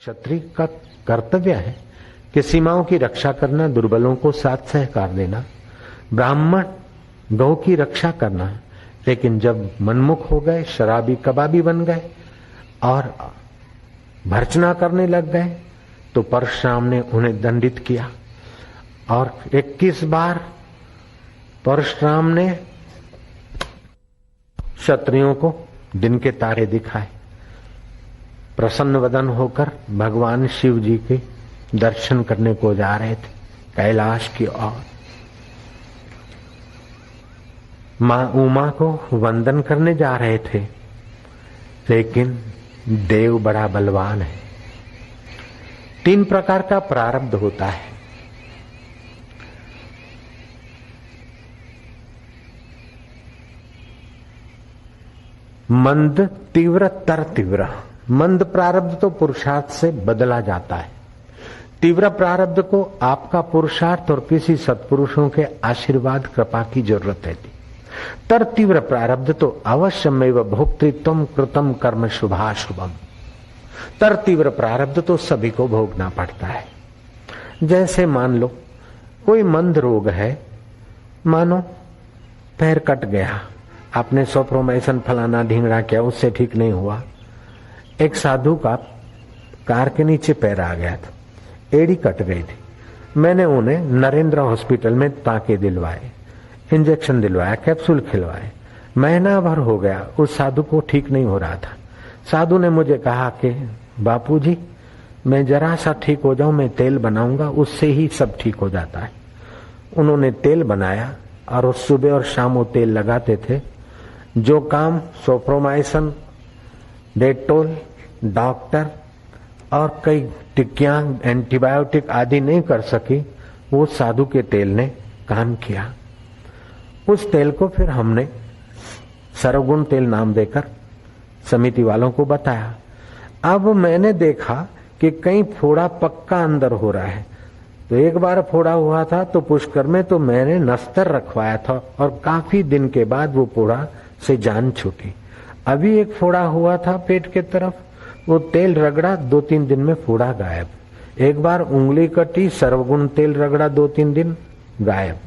क्षत्रिय का कर्तव्य है कि सीमाओं की रक्षा करना, दुर्बलों को साथ सहकार देना, ब्राह्मण गौ की रक्षा करना। लेकिन जब मनमुख हो गए, शराबी कबाबी बन गए और भर्त्सना करने लग गए तो परशुराम ने उन्हें दंडित किया। और 21 बार परशुराम ने क्षत्रियों को दिन के तारे दिखाए। प्रसन्न वदन होकर भगवान शिव जी के दर्शन करने को जा रहे थे कैलाश की ओर। मां उमा को वंदन करने जा रहे थे, लेकिन देव बड़ा बलवान है। 3 प्रकार का प्रारब्ध होता है। मंद, तीव्र, तर तीव्र। मंद प्रारब्ध तो पुरुषार्थ से बदला जाता है। तीव्र प्रारब्ध को आपका पुरुषार्थ और किसी सत्पुरुषों के आशीर्वाद कृपा की जरूरत है। तर तीव्र प्रारब्ध तो अवश्यमेव भोक्तृत्वम कृतम कर्म शुभाशुभम। तर तीव्र प्रारब्ध तो सभी को भोगना पड़ता है। जैसे मान लो कोई मंद रोग है, मानो पैर कट गया, आपने सोप्रोमाइसिन फलाना ढींगड़ा किया, उससे ठीक नहीं हुआ। एक साधु का कार के नीचे पैर आ गया था, एड़ी कट गई थी। मैंने उन्हें नरेंद्र हॉस्पिटल में टांके दिलवाए, इंजेक्शन दिलवाया, कैप्सूल खिलवाए। महीना भर हो गया, उस साधु को ठीक नहीं हो रहा था। साधु ने मुझे कहा कि बापूजी, मैं जरा सा ठीक हो जाऊं, मैं तेल बनाऊंगा, उससे ही सब ठीक हो जाता है। उन्होंने तेल बनाया और उस सुबह और शाम वो तेल लगाते थे। जो काम सोप्रोमाइसिन, डेटोल, डॉक्टर और कई टिक्कियां, एंटीबायोटिक आदि नहीं कर सकी, वो साधु के तेल ने काम किया। उस तेल को फिर हमने सर्वगुण तेल नाम देकर समिति वालों को बताया। अब मैंने देखा कि कहीं फोड़ा पक्का अंदर हो रहा है। तो एक बार फोड़ा हुआ था तो पुष्कर में, तो मैंने नस्तर रखवाया था और काफी दिन के बाद वो फोड़ा से जान छूटी। अभी एक फोड़ा हुआ था पेट के तरफ, वो तेल रगड़ा, 2-3 दिन में फोड़ा गायब। एक बार उंगली कटी, सर्वगुण तेल रगड़ा, 2-3 दिन गायब।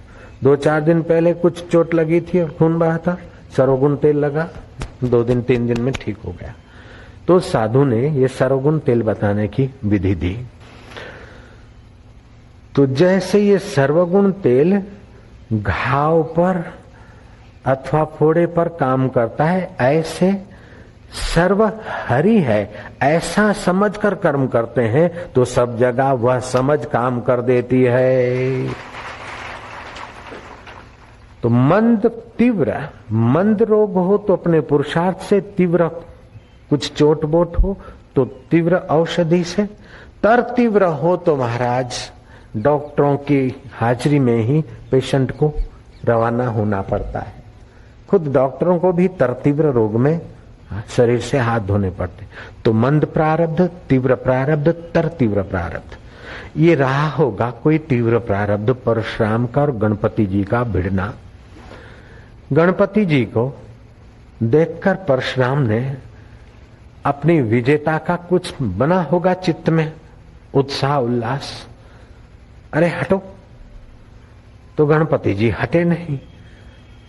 2-4 दिन पहले कुछ चोट लगी थी और खून बहा था, सर्वगुण तेल लगा, 2-3 दिन में ठीक हो गया। तो साधु ने ये सर्वगुण तेल बताने की विधि दी। तो जैसे ये सर्वगुण तेल घाव पर अथवा फोड़े पर काम करता है, ऐसे सर्व हरि है ऐसा समझकर कर्म करते हैं तो सब जगह वह समझ काम कर देती है। तो मंद तीव्र, मंद रोग हो तो अपने पुरुषार्थ से, तीव्र कुछ चोट बोट हो तो तीव्र औषधि से, तर तीव्र हो तो महाराज डॉक्टरों की हाजिरी में ही पेशेंट को रवाना होना पड़ता है। खुद डॉक्टरों को भी तर तीव्र रोग में शरीर से हाथ धोने पड़ते। तो मंद प्रारब्ध, तीव्र प्रारब्ध, तर तीव्र प्रारब्ध, ये रहा होगा कोई तीव्र प्रारब्ध परशुराम का और गणपति जी का भिड़ना। गणपति जी को देखकर परशुराम ने अपनी विजेता का कुछ बना होगा चित्त में उत्साह उल्लास। अरे हटो, तो गणपति जी हटे नहीं।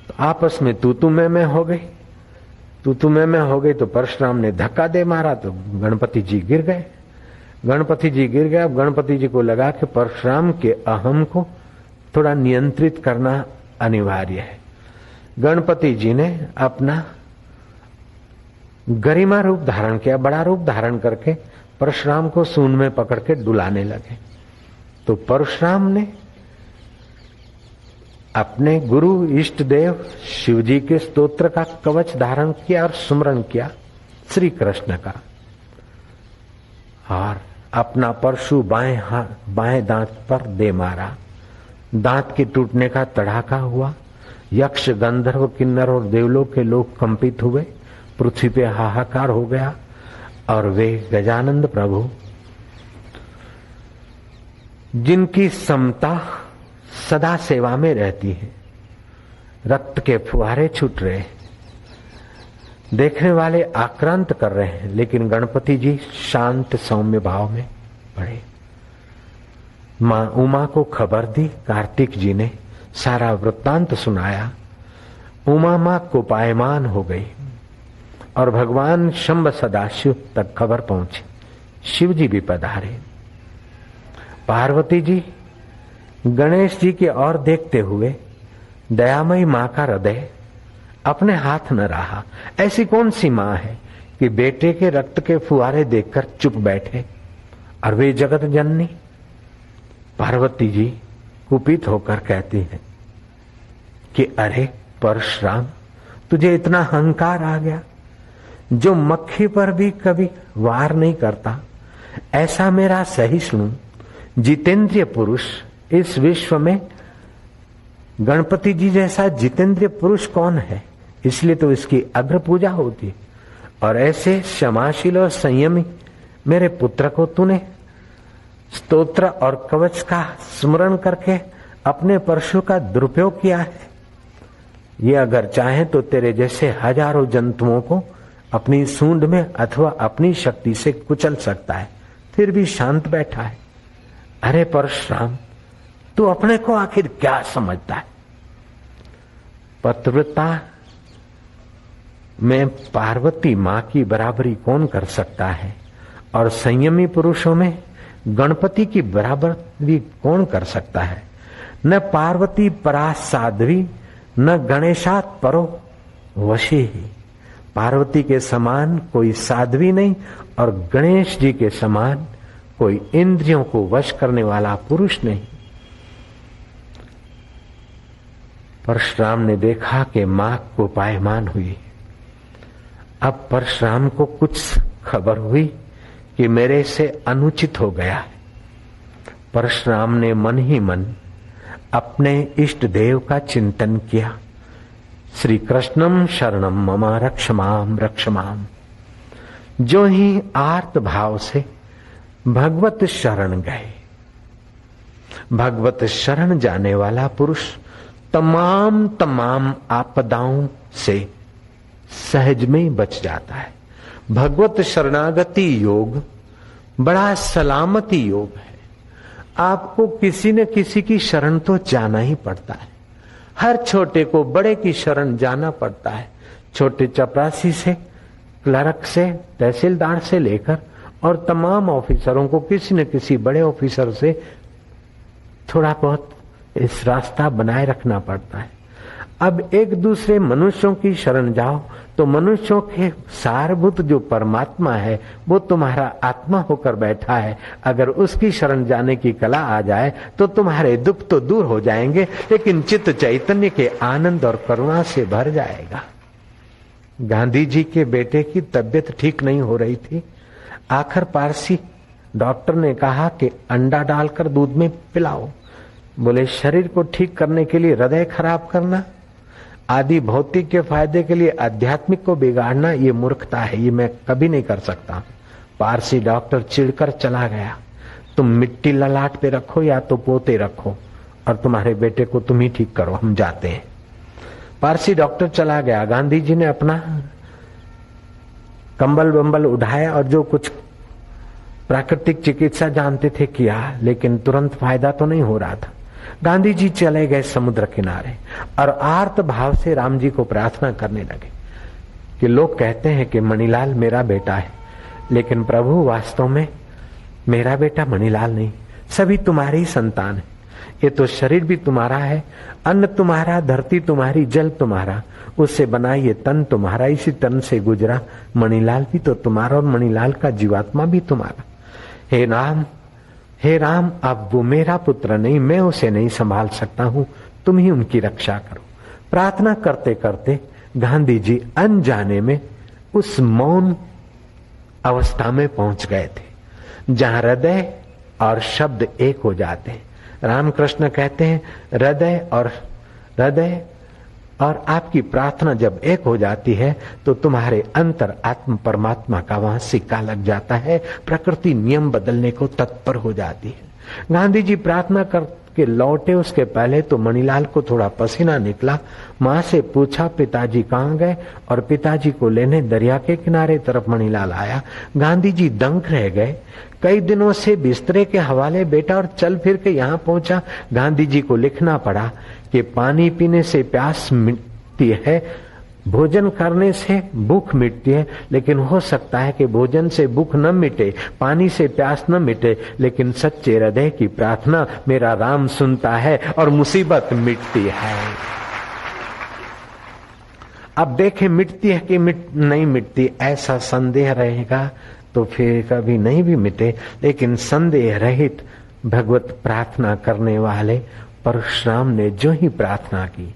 तो आपस में तू मैं हो गई। तू मैं हो गई तो परशुराम ने धक्का दे मारा तो गणपति जी गिर गए। गणपति जी गिर गए। अब गणपति जी को लगा कि परशुराम के अहम को थोड़ा नियंत्रित करना अनिवार्य है। गणपति जी ने अपना गरिमा रूप धारण किया, बड़ा रूप धारण करके परशुराम को सूंड में पकड़ के डुलाने लगे। तो परशुराम ने अपने गुरु इष्ट देव शिव जी के स्तोत्र का कवच धारण किया और सुमरण किया श्री कृष्ण का, और अपना परशु बाएं दांत पर दे मारा। दांत के टूटने का तड़ाका हुआ। यक्ष, गंधर्व, किन्नर और देवलोक के लोग कंपित हुए। पृथ्वी पे हाहाकार हो गया और वे गजानंद प्रभु, जिनकी समता सदा सेवा में रहती है, रक्त के फुहारे छूट रहे, देखने वाले आक्रांत कर रहे हैं, लेकिन गणपति जी शांत सौम्य भाव में पड़े। मां उमा को खबर दी, कार्तिक जी ने सारा वृत्तांत सुनाया। उमा मां कोपायमान हो गई और भगवान शंभ सदाशिव तक खबर पहुंची। शिव जी भी पधारे। पार्वती जी गणेश जी की ओर देखते हुए दयामयी मां का हृदय अपने हाथ न रहा। ऐसी कौन सी मां है कि बेटे के रक्त के फुहारे देखकर चुप बैठे, और वे जगत जननी पार्वती जी कुपित होकर कहती हैं कि अरे परशुराम, तुझे इतना अहंकार आ गया, जो मक्खी पर भी कभी वार नहीं करता। ऐसा मेरा सहिष्णु जितेंद्रिय पुरुष इस विश्व में, गणपति जी जैसा जितेंद्रिय पुरुष कौन है? इसलिए तो इसकी अग्र पूजा होती। और ऐसे क्षमाशील और संयमी मेरे पुत्र को तूने स्तोत्र और कवच का स्मरण करके अपने परशु का दुरुपयोग किया है। ये अगर चाहे तो तेरे जैसे हजारों जंतुओं को अपनी सूंड में अथवा अपनी शक्ति से कुचल सकता है, फिर भी शांत बैठा है। अरे परशुराम, तू अपने को आखिर क्या समझता है? पतिव्रता में पार्वती मां की बराबरी कौन कर सकता है, और संयमी पुरुषों में गणपति की बराबरी कौन कर सकता है? न पार्वती परा साध्वी, न गणेशात परो वशी ही। पार्वती के समान कोई साध्वी नहीं, और गणेश जी के समान कोई इंद्रियों को वश करने वाला पुरुष नहीं। परशुराम ने देखा कि मां कोपायमान हुई। अब परशुराम को कुछ खबर हुई कि मेरे से अनुचित हो गया है। परशुराम ने मन ही मन अपने इष्ट देव का चिंतन किया। श्री कृष्णम शरणम मम रक्षमाम रक्षमाम। जो ही आर्त भाव से भगवत शरण गए, भगवत शरण जाने वाला पुरुष तमाम आपदाओं से सहज में बच जाता है। भगवत शरणागति योग बड़ा सलामती योग है। आपको किसी न किसी की शरण तो जाना ही पड़ता है। हर छोटे को बड़े की शरण जाना पड़ता है। छोटे चपरासी से, क्लर्क से, तहसीलदार से लेकर और तमाम ऑफिसरों को किसी न किसी बड़े ऑफिसर से थोड़ा बहुत इस रास्ता बनाए रखना पड़ता है। अब एक दूसरे मनुष्यों की शरण जाओ तो मनुष्यों के सारभूत जो परमात्मा है वो तुम्हारा आत्मा होकर बैठा है। अगर उसकी शरण जाने की कला आ जाए तो तुम्हारे दुख तो दूर हो जाएंगे, लेकिन चित्त चैतन्य के आनंद और करुणा से भर जाएगा। गांधी जी के बेटे की तबीयत ठीक नहीं हो रही थी। आखिर पारसी डॉक्टर ने कहा कि अंडा डालकर दूध में पिलाओ। बोले शरीर को ठीक करने के लिए हृदय खराब करना, आदि भौतिक के फायदे के लिए आध्यात्मिक को बिगाड़ना, ये मूर्खता है, ये मैं कभी नहीं कर सकता। पारसी डॉक्टर चिढ़कर चला गया। तुम मिट्टी ललाट पे रखो या तो पोते रखो और तुम्हारे बेटे को तुम ही ठीक करो, हम जाते हैं। पारसी डॉक्टर चला गया। गांधी जी ने अपना कंबल बंबल उठाया और जो कुछ प्राकृतिक चिकित्सा जानते थे किया, लेकिन तुरंत फायदा तो नहीं हो रहा था। गांधी जी चले गए समुद्र किनारे और आर्त भाव से राम जी को प्रार्थना करने लगे कि लोग कहते हैं कि मणिलाल मेरा बेटा है, लेकिन प्रभु वास्तव में मेरा बेटा मणिलाल नहीं, सभी तुम्हारी संतान है। ये तो शरीर भी तुम्हारा है, अन्न तुम्हारा, धरती तुम्हारी, जल तुम्हारा, उससे बना ये तन तुम्हारा, इसी तन से गुजरा मणिलाल भी तो तुम्हारा और मणिलाल का जीवात्मा भी तुम्हारा। हे राम, अब वो मेरा पुत्र नहीं, मैं उसे नहीं संभाल सकता हूं, तुम ही उनकी रक्षा करो। प्रार्थना करते करते गांधी जी अनजाने में उस मौन अवस्था में पहुंच गए थे जहां हृदय और शब्द एक हो जाते हैं। रामकृष्ण कहते हैं हृदय और आपकी प्रार्थना जब एक हो जाती है तो तुम्हारे अंतर आत्म परमात्मा का वहां सिक्का लग जाता है। प्रकृति नियम बदलने को तत्पर हो जाती है। गांधी जी प्रार्थना करके लौटे, उसके पहले तो मणिलाल को थोड़ा पसीना निकला। माँ से पूछा पिताजी कहाँ गए, और पिताजी को लेने दरिया के किनारे तरफ मणिलाल आया। गांधी जी दंग रह गए। कई दिनों से बिस्तरे के हवाले बैठा और चल फिर के यहाँ पहुंचा। गांधी जी को लिखना पड़ा कि पानी पीने से प्यास मिटती है, भोजन करने से भूख मिटती है, लेकिन हो सकता है कि भोजन से भूख न मिटे, पानी से प्यास न मिटे, लेकिन सच्चे हृदय की प्रार्थना मेरा राम सुनता है और मुसीबत मिटती है। अब देखें मिटती है कि नहीं मिटती, ऐसा संदेह रहेगा तो फिर कभी नहीं भी मिटे। लेकिन संदेह रहित भगवत प्रार्थना करने वाले परशुराम ने जो ही प्रार्थना की,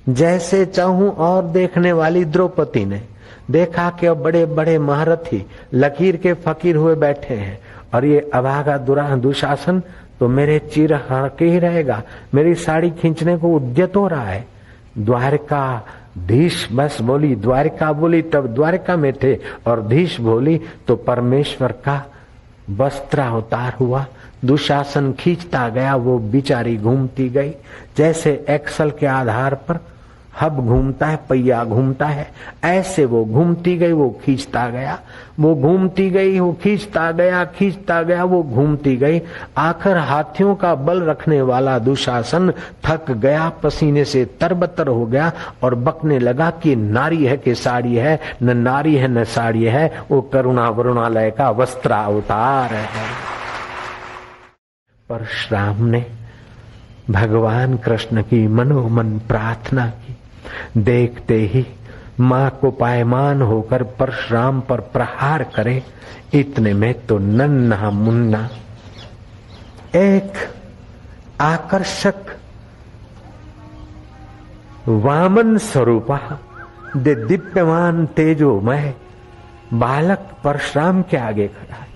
जैसे चाहूं और देखने वाली द्रौपदी ने देखा कि अब बड़े बड़े महारथी लकीर के फकीर हुए बैठे हैं और ये अभागा दुशासन तो मेरे चीर हड़के ही रहेगा, मेरी साड़ी खींचने को उद्यत हो रहा है। द्वारका धीश बस बोली, द्वारका बोली तब द्वारका में थे, और धीश बोली तो परमेश्वर का वस्त्रावतार हुआ। दुशासन खींचता गया, वो बिचारी घूमती गई। जैसे एक्सल के आधार पर हब घूमता है, पहिया घूमता है, ऐसे वो घूमती गई, वो खींचता गया, वो घूमती गई, वो खींचता गया, खींचता गया, वो घूमती गई। आखिर हाथियों का बल रखने वाला दुशासन थक गया, पसीने से तरबतर हो गया और बकने लगा कि नारी है कि साड़ी है, न नारी है न साड़ी है, वो करुणा वरुणालय का वस्त्रावतार है। परशुराम ने भगवान कृष्ण की मनोमन प्रार्थना की। देखते ही मां को पायमान होकर परशुराम पर प्रहार करे, इतने में तो नन्हा मुन्ना एक आकर्षक वामन स्वरूपा दे दिव्यमान तेजोमय बालक परशुराम के आगे खड़ा है।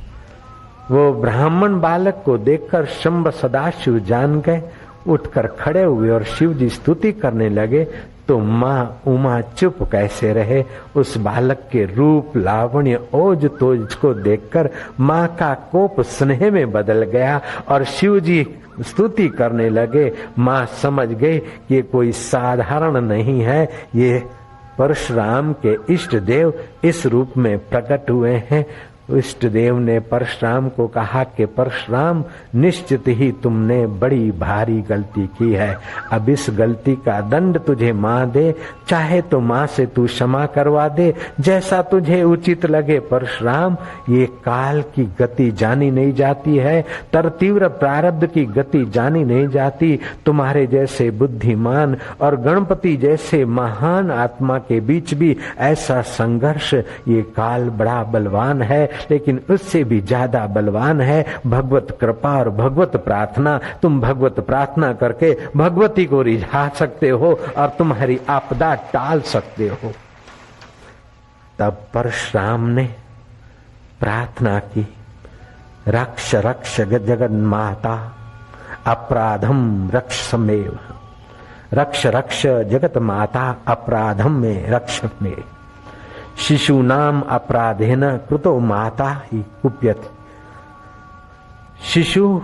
वो ब्राह्मण बालक को देखकर शंभ सदाशिव जान गए, उठकर खड़े हुए और शिव जी स्तुति करने लगे। तो मां उमा चुप कैसे रहे। उस बालक के रूप लावण्य ओज तोज को देखकर मां का कोप स्नेह में बदल गया और शिव जी स्तुति करने लगे। मां समझ गई कि ये कोई साधारण नहीं है, ये परशुराम के इष्ट देव इस रूप में प्रकट हुए हैं। इष्ट देव ने परशुराम को कहा कि परशुराम निश्चित ही तुमने बड़ी भारी गलती की है, अब इस गलती का दंड तुझे मां दे, चाहे तो मां से तू क्षमा करवा दे, जैसा तुझे उचित लगे। परशुराम, ये काल की गति जानी नहीं जाती है, तीव्र प्रारब्ध की गति जानी नहीं जाती। तुम्हारे जैसे बुद्धिमान और गणपति जैसे महान आत्मा के बीच भी ऐसा संघर्ष, ये काल बड़ा बलवान है, लेकिन उससे भी ज्यादा बलवान है भगवत कृपा और भगवत प्रार्थना। तुम भगवत प्रार्थना करके भगवती को रिझा सकते हो और तुम्हारी आपदा टाल सकते हो। तब परशुराम ने प्रार्थना की, रक्ष रक्ष जगन माता अपराधम रक्षमेव, रक्ष रक्ष जगत माता अपराधम में रक्ष में, शिशु नाम अपराधेन कृतो माता ही कुप्यति, शिशु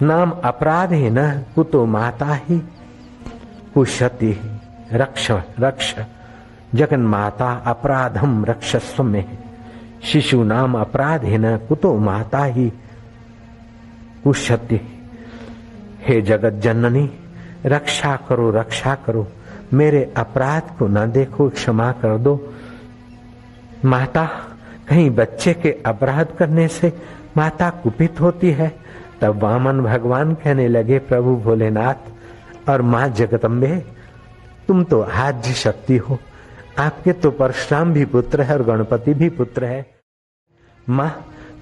नाम अपराधेन कुतो माता ही कुशति, रक्ष रक्ष जगन माता अपराधम रक्षस्व में, शिशु नाम अपराधेन कुतो माता ही कुशति। हे जगत जननी, रक्षा करो रक्षा करो, मेरे अपराध को न देखो, क्षमा कर दो। माता, कहीं बच्चे के अपराध करने से माता कुपित होती है। तब वामन भगवान कहने लगे, प्रभु भोलेनाथ और मां जगदम्बे, तुम तो आद्य शक्ति हो, आपके तो परशुराम भी पुत्र है और गणपति भी पुत्र है। मां,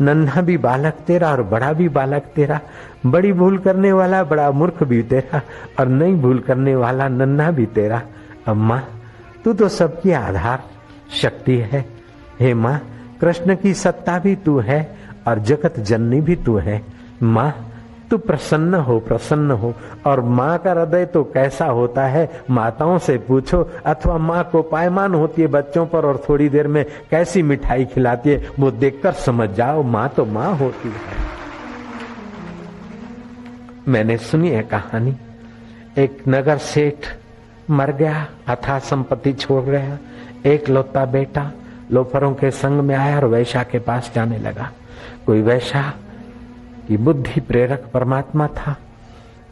नन्हा भी बालक तेरा और बड़ा भी बालक तेरा, बड़ी भूल करने वाला बड़ा मूर्ख भी तेरा और नहीं भूल करने वाला नन्हा भी तेरा। अब मां, तू तो सबकी आधार शक्ति है। हे मां, कृष्ण की सत्ता भी तू है और जगत जननी भी तू है। मां, तू प्रसन्न हो प्रसन्न हो। और मां का हृदय तो कैसा होता है, माताओं से पूछो, अथवा मां को पायमान होती है बच्चों पर और थोड़ी देर में कैसी मिठाई खिलाती है, वो देखकर समझ जाओ मां तो मां होती है। मैंने सुनी है कहानी। एक नगर सेठ मर गया, अथाह संपत्ति छोड़ गया। एक लौता बेटा लोफरों के संग में आया और वैश्या के पास जाने लगा। कोई वैश्या की बुद्धि प्रेरक परमात्मा था।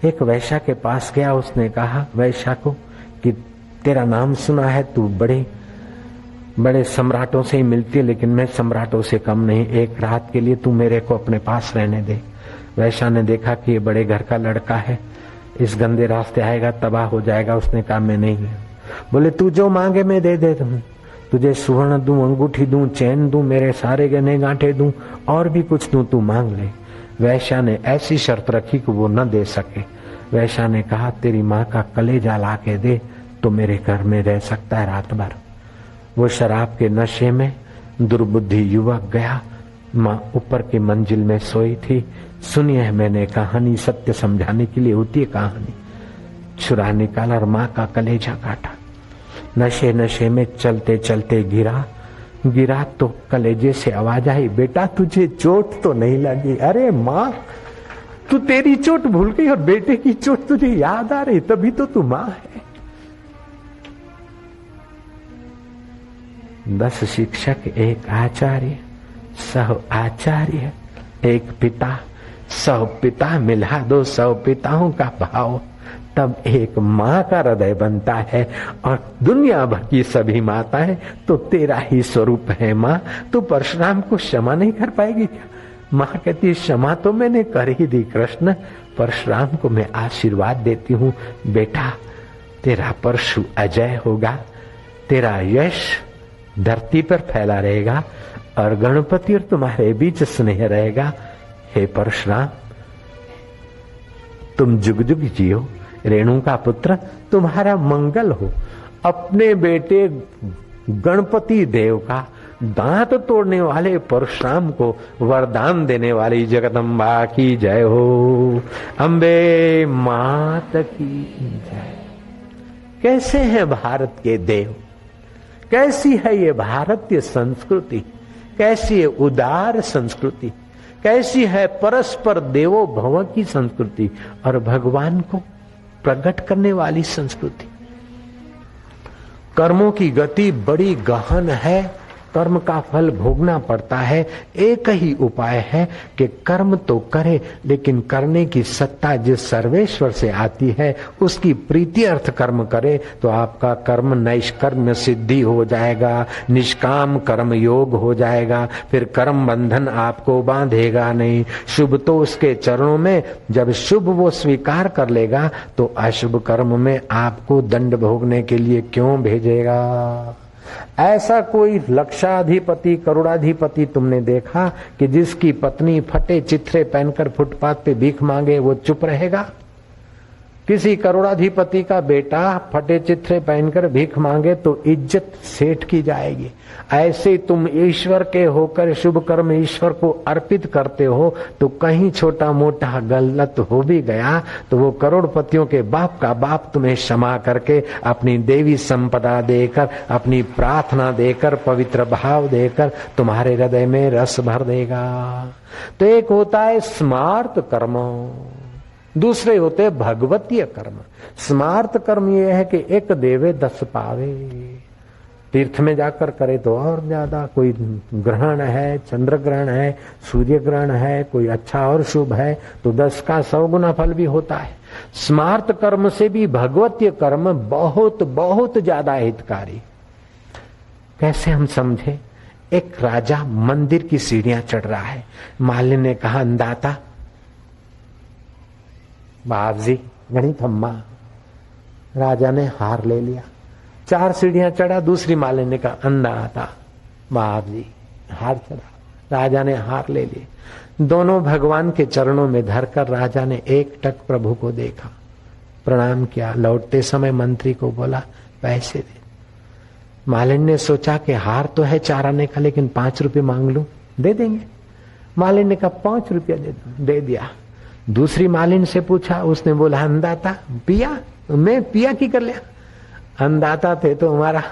एक वैश्या के पास गया, उसने कहा वैश्या को कि तेरा नाम सुना है, तू बड़े बड़े सम्राटों से ही मिलती है, लेकिन मैं सम्राटों से कम नहीं। एक रात के लिए तू मेरे को अपने पास रहने दे। वैश्या ने देखा कि ये बड़े घर का लड़का है, इस गंदे रास्ते आएगा तबाह हो जाएगा। उसने कहा मैं नहीं। बोले तू जो मांगे मैं दे देता हूँ, तुझे सुवर्ण दूं, अंगूठी दूं, चैन दूं, मेरे सारे गहने गांठे दूं, और भी कुछ दूं, तू मांग ले। वैश्या ने ऐसी शर्त रखी कि वो न दे सके। वैश्या ने कहा तेरी माँ का कलेजा ला के दे तो मेरे घर में रह सकता है रात भर। वो शराब के नशे में दुर्बुद्धि युवक गया, माँ ऊपर की मंजिल में सोई थी। सुनिए मैंने कहानी, सत्य समझाने के लिए होती है कहानी। छुरा निकाला और माँ का कलेजा काटा। नशे नशे में चलते चलते गिरा तो कलेजे से आवाज आई, बेटा तुझे चोट तो नहीं लगी? अरे माँ तू तेरी चोट भूल गई और बेटे की चोट तुझे याद आ रही, तभी तो तू माँ है। 10 शिक्षक, एक आचार्य, 100 आचार्य, एक पिता, 100 पिता मिला दो 100 पिताओं का भाव, तब एक माँ का हृदय बनता है। और दुनिया भर की सभी माताएं तो तेरा ही स्वरूप है। माँ तू परशुराम को क्षमा नहीं कर पाएगी क्या? माँ कहती क्षमा तो मैंने कर ही दी कृष्ण, परशुराम को मैं आशीर्वाद देती हूँ, बेटा तेरा परशु अजय होगा, तेरा यश धरती पर फैला रहेगा और गणपति और तुम्हारे बीच स्नेह रहेगा। हे परशुराम तुम जुग जुग जियो, रेणु का पुत्र तुम्हारा मंगल हो। अपने बेटे गणपति देव का दांत तोड़ने वाले परशुराम को वरदान देने वाली जगदम्बा की जय हो। अम्बे मात की जय। कैसे हैं भारत के देव, कैसी है ये भारतीय संस्कृति, कैसी है उदार संस्कृति, कैसी है परस्पर देवो भव की संस्कृति और भगवान को प्रकट करने वाली संस्कृति। कर्मों की गति बड़ी गहन है, कर्म का फल भोगना पड़ता है। एक ही उपाय है कि कर्म तो करे, लेकिन करने की सत्ता जिस सर्वेश्वर से आती है उसकी प्रीति अर्थ कर्म करे तो आपका कर्म नैष्कर्म सिद्धि हो जाएगा, निष्काम कर्म योग हो जाएगा। फिर कर्म बंधन आपको बांधेगा नहीं। शुभ तो उसके चरणों में, जब शुभ वो स्वीकार कर लेगा तो अशुभ कर्म में आपको दंड भोगने के लिए क्यों भेजेगा? ऐसा कोई लक्षाधिपति करोड़ाधिपति तुमने देखा कि जिसकी पत्नी फटे चित्रे पहनकर फुटपाथ पे भीख मांगे वो चुप रहेगा? किसी करोड़ाधिपति का बेटा फटे चित्रे पहनकर भीख मांगे तो इज्जत सेठ की जाएगी। ऐसे तुम ईश्वर के होकर शुभ कर्म ईश्वर को अर्पित करते हो तो कहीं छोटा मोटा गलत हो भी गया तो वो करोड़पतियों के बाप का बाप तुम्हें क्षमा करके अपनी देवी संपदा देकर, अपनी प्रार्थना देकर, पवित्र भाव देकर तुम्हारे हृदय में रस भर देगा। तो एक होता है स्मार्त कर्म, दूसरे होते भगवतीय कर्म। स्मार्त कर्म ये है कि एक देवे 10 पावे। तीर्थ में जाकर करे तो और ज्यादा, कोई ग्रहण है, चंद्र ग्रहण है, सूर्य ग्रहण है, कोई अच्छा और शुभ है तो 10 का 100 गुना फल भी होता है। स्मार्त कर्म से भी भगवतीय कर्म बहुत बहुत ज्यादा हितकारी। कैसे हम समझे? एक राजा मंदिर की सीढ़ियां चढ़ रहा है। मालिनी ने कहा अंदाता बाप जी घनी थम्मा। राजा ने हार ले लिया, 4 सीढ़ियां चढ़ा, दूसरी मालिनी ने कहा अंदाता बाप जी हार चढ़ा। राजा ने हार ले ली। दोनों भगवान के चरणों में धरकर राजा ने एक टक प्रभु को देखा, प्रणाम किया। लौटते समय मंत्री को बोला पैसे दे। मालिनी ने सोचा कि हार तो है 4 आने का, लेकिन 5 रुपये मांग लूं, दे देंगे। मालिनी ने कहा 5 रुपया दे दो, दे दिया। दूसरी मालिनी से पूछा, उसने बोला अंदाता पिया? मैं पिया की कर लिया? अंदाता थे तो हमारा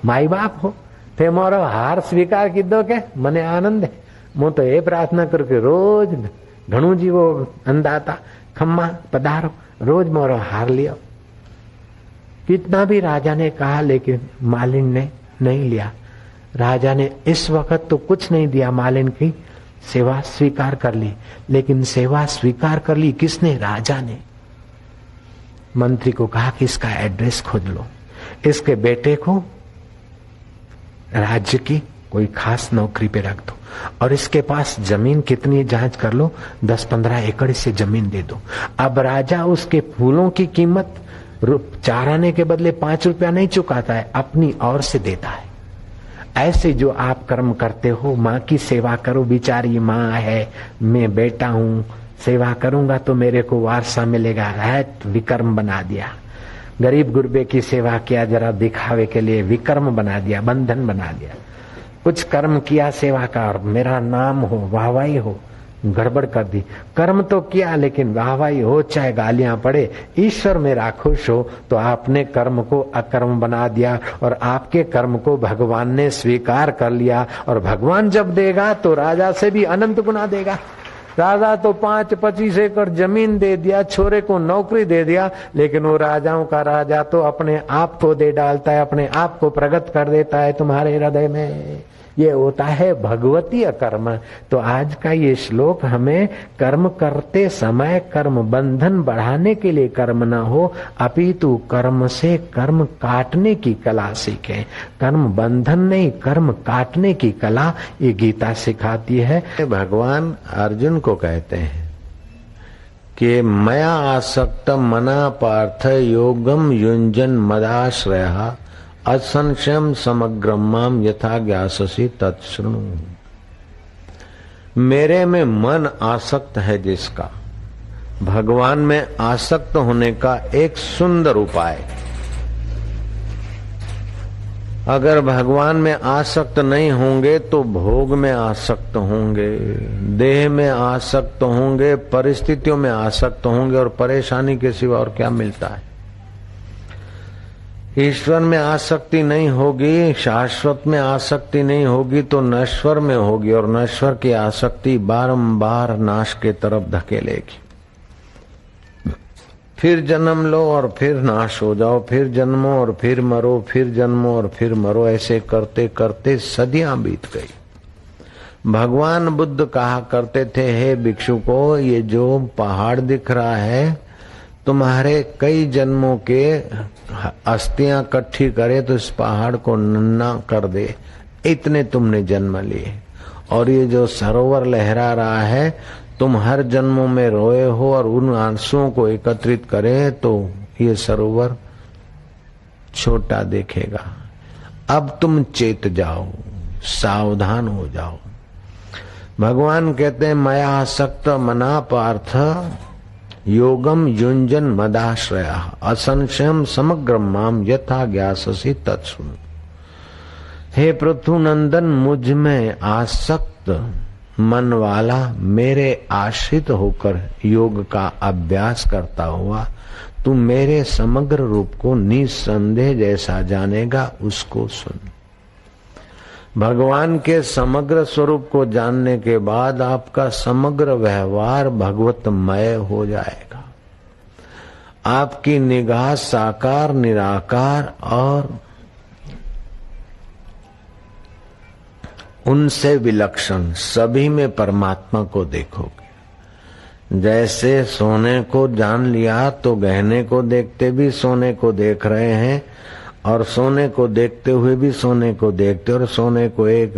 माई बाप हो, थे मोरो हार स्वीकार कीधो के मने आनंद है। मु तो ये प्रार्थना करूं कि रोज घणु जीवो अंदाता, खम्मा पधारो, रोज मोरो हार लियो। कितना भी राजा ने कहा, लेकिन मालिन ने नहीं लिया। राजा ने इस वक्त तो कुछ नहीं दिया, मालिन की सेवा स्वीकार कर ली। लेकिन सेवा स्वीकार कर ली किसने? राजा ने। मंत्री को कहा कि इसका एड्रेस खोज लो, इसके बेटे को राज्य की कोई खास नौकरी पे रख दो, और इसके पास जमीन कितनी जांच कर लो, 10-15 एकड़ से जमीन दे दो। अब राजा उसके फूलों की कीमत चाराने के बदले 5 रुपया नहीं चुकाता है, अपनी ओर से देता है। ऐसे जो आप कर्म करते हो, माँ की सेवा करो, बिचारी माँ है, मैं बेटा हूं, सेवा करूंगा तो मेरे को वारसा मिलेगा, है विकर्म बना दिया। गरीब गुरबे की सेवा किया जरा दिखावे के लिए, विकर्म बना दिया, बंधन बना दिया। कुछ कर्म किया सेवा का और मेरा नाम हो, वाहवाही हो, गड़बड़ कर दी। कर्म तो किया लेकिन वाहवाही हो चाहे गालियां पड़े, ईश्वर मेरा खुश हो, तो आपने कर्म को अकर्म बना दिया और आपके कर्म को भगवान ने स्वीकार कर लिया। और भगवान जब देगा तो राजा से भी अनंत गुना देगा। राजा तो 5-25 एकड़ जमीन दे दिया, छोरे को नौकरी दे दिया, लेकिन वो राजाओं का राजा तो अपने आप को दे डालता है, अपने आप को प्रकट कर देता है तुम्हारे हृदय में। ये होता है भगवतीय कर्म। तो आज का ये श्लोक हमें कर्म करते समय कर्म बंधन बढ़ाने के लिए कर्म न हो, अपितु कर्म से कर्म काटने की कला सीखें। कर्म बंधन नहीं, कर्म काटने की कला ये गीता सिखाती है। भगवान अर्जुन को कहते हैं कि मया आसक्त मना पार्थ योगम युंजन मदाश्रयः असंशयम समग्रम माम यथा ज्ञाससि तत्शृणु। मेरे में मन आसक्त है जिसका, भगवान में आसक्त होने का एक सुंदर उपाय। अगर भगवान में आसक्त नहीं होंगे तो भोग में आसक्त होंगे, देह में आसक्त होंगे, परिस्थितियों में आसक्त होंगे, और परेशानी के सिवा और क्या मिलता है। ईश्वर में आसक्ति नहीं होगी, शाश्वत में आसक्ति नहीं होगी तो नश्वर में होगी, और नश्वर की आसक्ति बारंबार नाश के तरफ धकेलेगी। फिर जन्म लो और फिर नाश हो जाओ, फिर जन्मो और फिर मरो, फिर जन्मो और फिर मरो, ऐसे करते करते सदियां बीत गई। भगवान बुद्ध कहा करते थे, हे भिक्षु को, ये जो पहाड़ दिख रहा है तुम्हारे कई जन्मों के अस्थियां इकट्ठी करे तो इस पहाड़ को नन्ना कर दे, इतने तुमने जन्म लिए। और ये जो सरोवर लहरा रहा है, तुम हर जन्मों में रोए हो, और उन आंसुओं को एकत्रित करे तो ये सरोवर छोटा दिखेगा। अब तुम चेत जाओ, सावधान हो जाओ। भगवान कहते हैं मया आसक्त मना पार्थ योगम युंजन मदाश्रयः असंशयम समग्रम माम यथा ज्ञाससि तत्शृणु। हे पृथुनंदन, मुझ में आसक्त मन वाला मेरे आश्रित होकर योग का अभ्यास करता हुआ तू मेरे समग्र रूप को निसंदेह जैसा जानेगा, उसको सुन। भगवान के समग्र स्वरूप को जानने के बाद आपका समग्र व्यवहार भगवतमय हो जाएगा। आपकी निगाह साकार निराकार और उनसे विलक्षण सभी में परमात्मा को देखोगे। जैसे सोने को जान लिया तो गहने को देखते भी सोने को देख रहे हैं, और सोने को देखते हुए भी सोने को देखते, और सोने को एक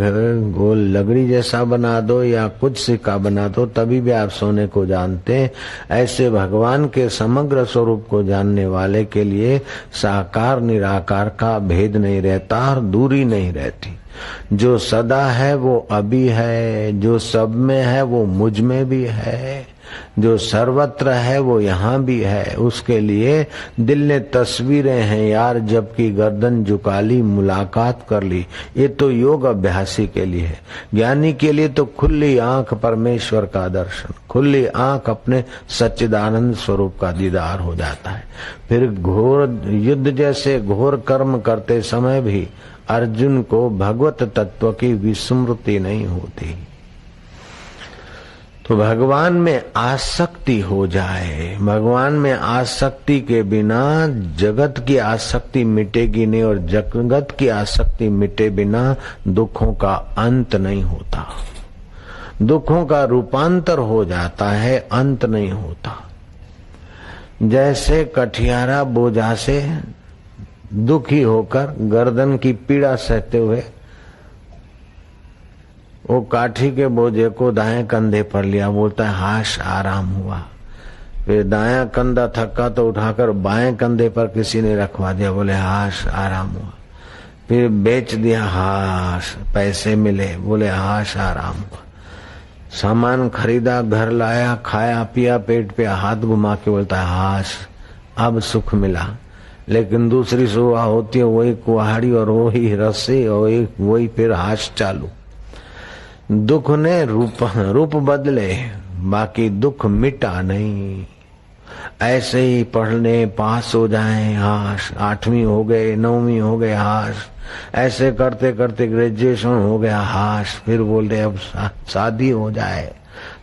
गोल लगड़ी जैसा बना दो या कुछ सिक्का बना दो तभी भी आप सोने को जानते हैं। ऐसे भगवान के समग्र स्वरूप को जानने वाले के लिए साकार निराकार का भेद नहीं रहता और दूरी नहीं रहती। जो सदा है वो अभी है, जो सब में है वो मुझ में भी है, जो सर्वत्र है वो यहाँ भी है। उसके लिए दिल ने तस्वीरें हैं यार, जबकि गर्दन झुका ली, मुलाकात कर ली। ये तो योग अभ्यासी के लिए है। ज्ञानी के लिए तो खुली आंख परमेश्वर का दर्शन, खुली आंख अपने सच्चिदानंद स्वरूप का दीदार हो जाता है। फिर घोर युद्ध जैसे घोर कर्म करते समय भी अर्जुन को भगवत तत्व की विस्मृति नहीं होती। तो भगवान में आसक्ति हो जाए। भगवान में आसक्ति के बिना जगत की आसक्ति मिटेगी नहीं, और जगत की आसक्ति मिटे बिना दुखों का अंत नहीं होता। दुखों का रूपांतर हो जाता है, अंत नहीं होता। जैसे कठियारा बोझा से दुखी होकर गर्दन की पीड़ा सहते हुए वो काठी के बोझे को दाएं कंधे पर लिया, बोलता है हाश आराम हुआ। फिर दायां कंधा थका तो उठाकर बाएं कंधे पर किसी ने रखवा दिया, बोले हाश आराम हुआ। फिर बेच दिया, हाश पैसे मिले, बोले हाश आराम हुआ। सामान खरीदा, घर लाया, खाया पिया, पेट पे हाथ घुमा के बोलता है हाश अब सुख मिला। लेकिन दूसरी सुबह होती है वही कुहाड़ी और वही रस्सी और वही फिर हाश चालू। दुख ने रूप बदले, बाकी दुख मिटा नहीं। ऐसे ही पढ़ने पास हो जाएं हाश, 8वीं हो गए, 9वीं हो गए हाश, ऐसे करते करते ग्रेजुएशन हो गया हाश। फिर बोल रहे अब शादी हो जाए,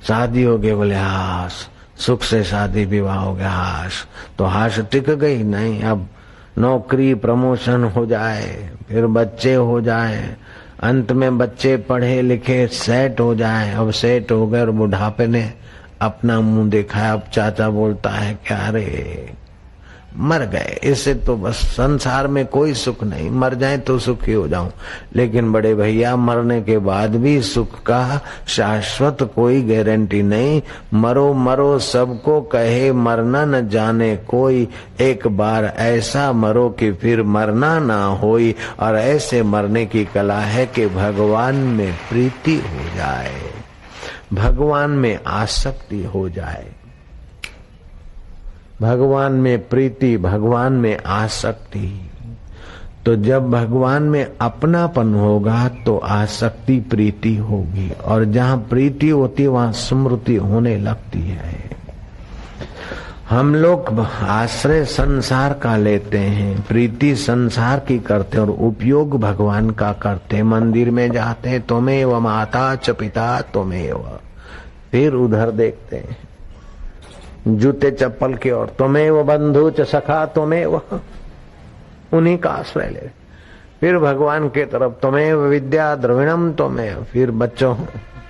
शादी हो गई, बोले हाश, सुख से शादी विवाह हो गया हाश। तो हाश टिक गई नहीं, अब नौकरी प्रमोशन हो जाए, फिर बच्चे हो जाए, अंत में बच्चे पढ़े लिखे सेट हो जाए। अब सेट हो गए और बुढ़ापे ने अपना मुंह देखा है, अब चाचा बोलता है क्या रे मर गए, इससे तो बस संसार में कोई सुख नहीं, मर जाए तो सुखी हो जाऊं। लेकिन बड़े भैया मरने के बाद भी सुख का शाश्वत कोई गारंटी नहीं। मरो मरो सबको कहे, मरना न जाने कोई, एक बार ऐसा मरो कि फिर मरना ना होई। और ऐसे मरने की कला है कि भगवान में प्रीति हो जाए, भगवान में आसक्ति हो जाए। भगवान में प्रीति, भगवान में आसक्ति। तो जब भगवान में अपनापन होगा तो आसक्ति प्रीति होगी, और जहाँ प्रीति होती है वहाँ स्मृति होने लगती है। हम लोग आश्रय संसार का लेते हैं, प्रीति संसार की करते हैं और उपयोग भगवान का करते हैं। मंदिर में जाते हैं, त्वमेव माता च पिता त्वमेव, फिर उधर देखते हैं जूते चप्पल की ओर, त्वमेव बंधु च सखा त्वमेव, उन्हीं का आश्रय ले। फिर भगवान के तरफ त्वमेव विद्या द्रविणम त्वमेव, फिर बच्चों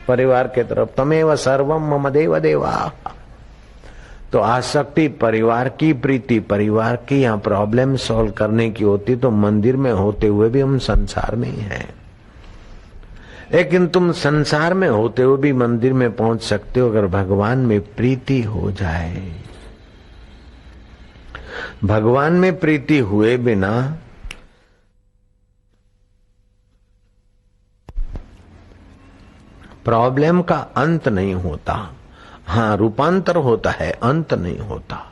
परिवार के तरफ त्वमेव सर्वम मम देव देवा। तो आसक्ति परिवार की, प्रीति परिवार की, यहाँ प्रॉब्लम सॉल्व करने की होती तो मंदिर में होते हुए भी हम संसार में ही हैं। लेकिन तुम संसार में होते हुए भी मंदिर में पहुंच सकते हो अगर भगवान में प्रीति हो जाए। भगवान में प्रीति हुए बिना प्रॉब्लम का अंत नहीं होता। हाँ, रूपांतर होता है, अंत नहीं होता।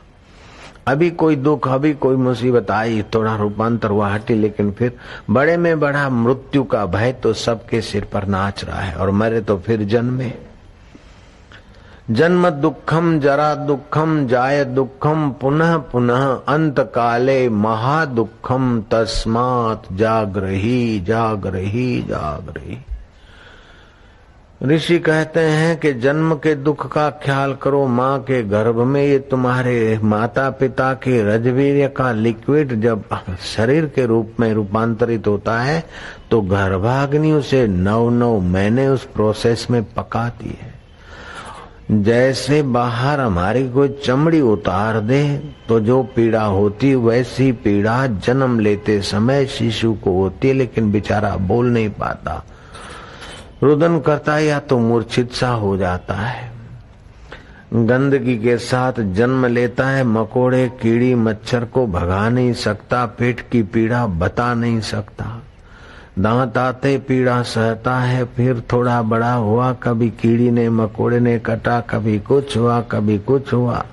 अभी कोई दुख, अभी कोई मुसीबत आई, थोड़ा रूपांतर हुआ, हटी, लेकिन फिर बड़े में बड़ा मृत्यु का भय तो सबके सिर पर नाच रहा है, और मरे तो फिर जन्मे। जन्म दुखम जरा दुखम जाय दुखम पुनः पुनः अंत काले महा दुखम तस्मात् जागरही जागरही जागरही। ऋषि कहते हैं कि जन्म के दुख का ख्याल करो। माँ के गर्भ में ये तुम्हारे माता पिता के रजवीर्य का लिक्विड जब शरीर के रूप में रूपांतरित होता है तो गर्भाग्नि उसे 9 महीने उस प्रोसेस में पकाती है। जैसे बाहर हमारी कोई चमड़ी उतार दे तो जो पीड़ा होती वैसी पीड़ा जन्म लेते समय शिशु को होती है, लेकिन बेचारा बोल नहीं पाता, रुदन करता है या तो मूर्छित सा हो जाता है। गंदगी के साथ जन्म लेता है, मकोड़े कीड़ी मच्छर को भगा नहीं सकता, पेट की पीड़ा बता नहीं सकता, दांत आते पीड़ा सहता है, फिर थोड़ा बड़ा हुआ, कभी कीड़ी ने मकोड़े ने कटा, कभी कुछ हुआ कभी कुछ हुआ,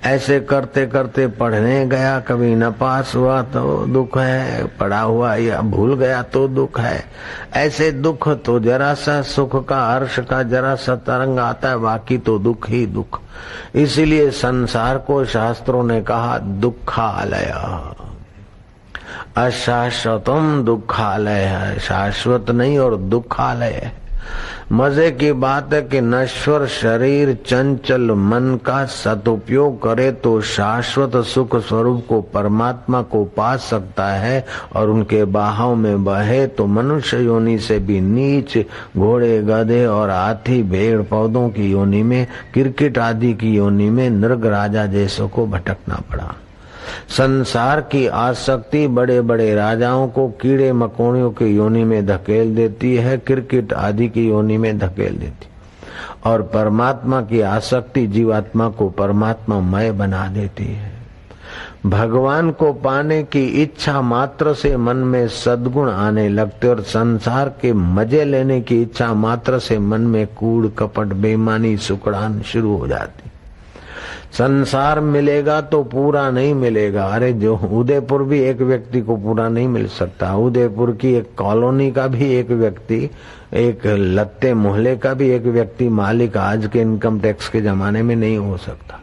ऐसे करते करते पढ़ने गया, कभी न पास हुआ तो दुख है, पढ़ा हुआ या भूल गया तो दुख है। ऐसे दुख तो जरा सा सुख का, हर्ष का जरा सा तरंग आता है, बाकी तो दुख ही दुख। इसीलिए संसार को शास्त्रों ने कहा दुखालय, अशाश्वतम दुखालय है, शाश्वत नहीं और दुखालय है। मजे की बात है कि नश्वर शरीर चंचल मन का सदुपयोग करे तो शाश्वत सुख स्वरूप को परमात्मा को पा सकता है, और उनके बहाव में बहे तो मनुष्य योनि से भी नीच घोड़े गधे और हाथी भेड़ पौधों की योनि में, क्रिकेट आदि की योनि में नृग राजा जैसों को भटकना पड़ा। संसार की आसक्ति बड़े बड़े राजाओं को कीड़े मकोड़ियों की योनि में धकेल देती है, क्रिकेट आदि की योनि में धकेल देती, और परमात्मा की आसक्ति जीवात्मा को परमात्मा मय बना देती है। भगवान को पाने की इच्छा मात्र से मन में सद्गुण आने लगते, और संसार के मजे लेने की इच्छा मात्र से मन में कूड़ कपट बेईमानी सुकड़ान शुरू हो जाती। संसार मिलेगा तो पूरा नहीं मिलेगा। अरे जो उदयपुर भी एक व्यक्ति को पूरा नहीं मिल सकता, उदयपुर की एक कॉलोनी का भी एक व्यक्ति, एक लत्ते मोहल्ले का भी एक व्यक्ति मालिक आज के इनकम टैक्स के जमाने में नहीं हो सकता।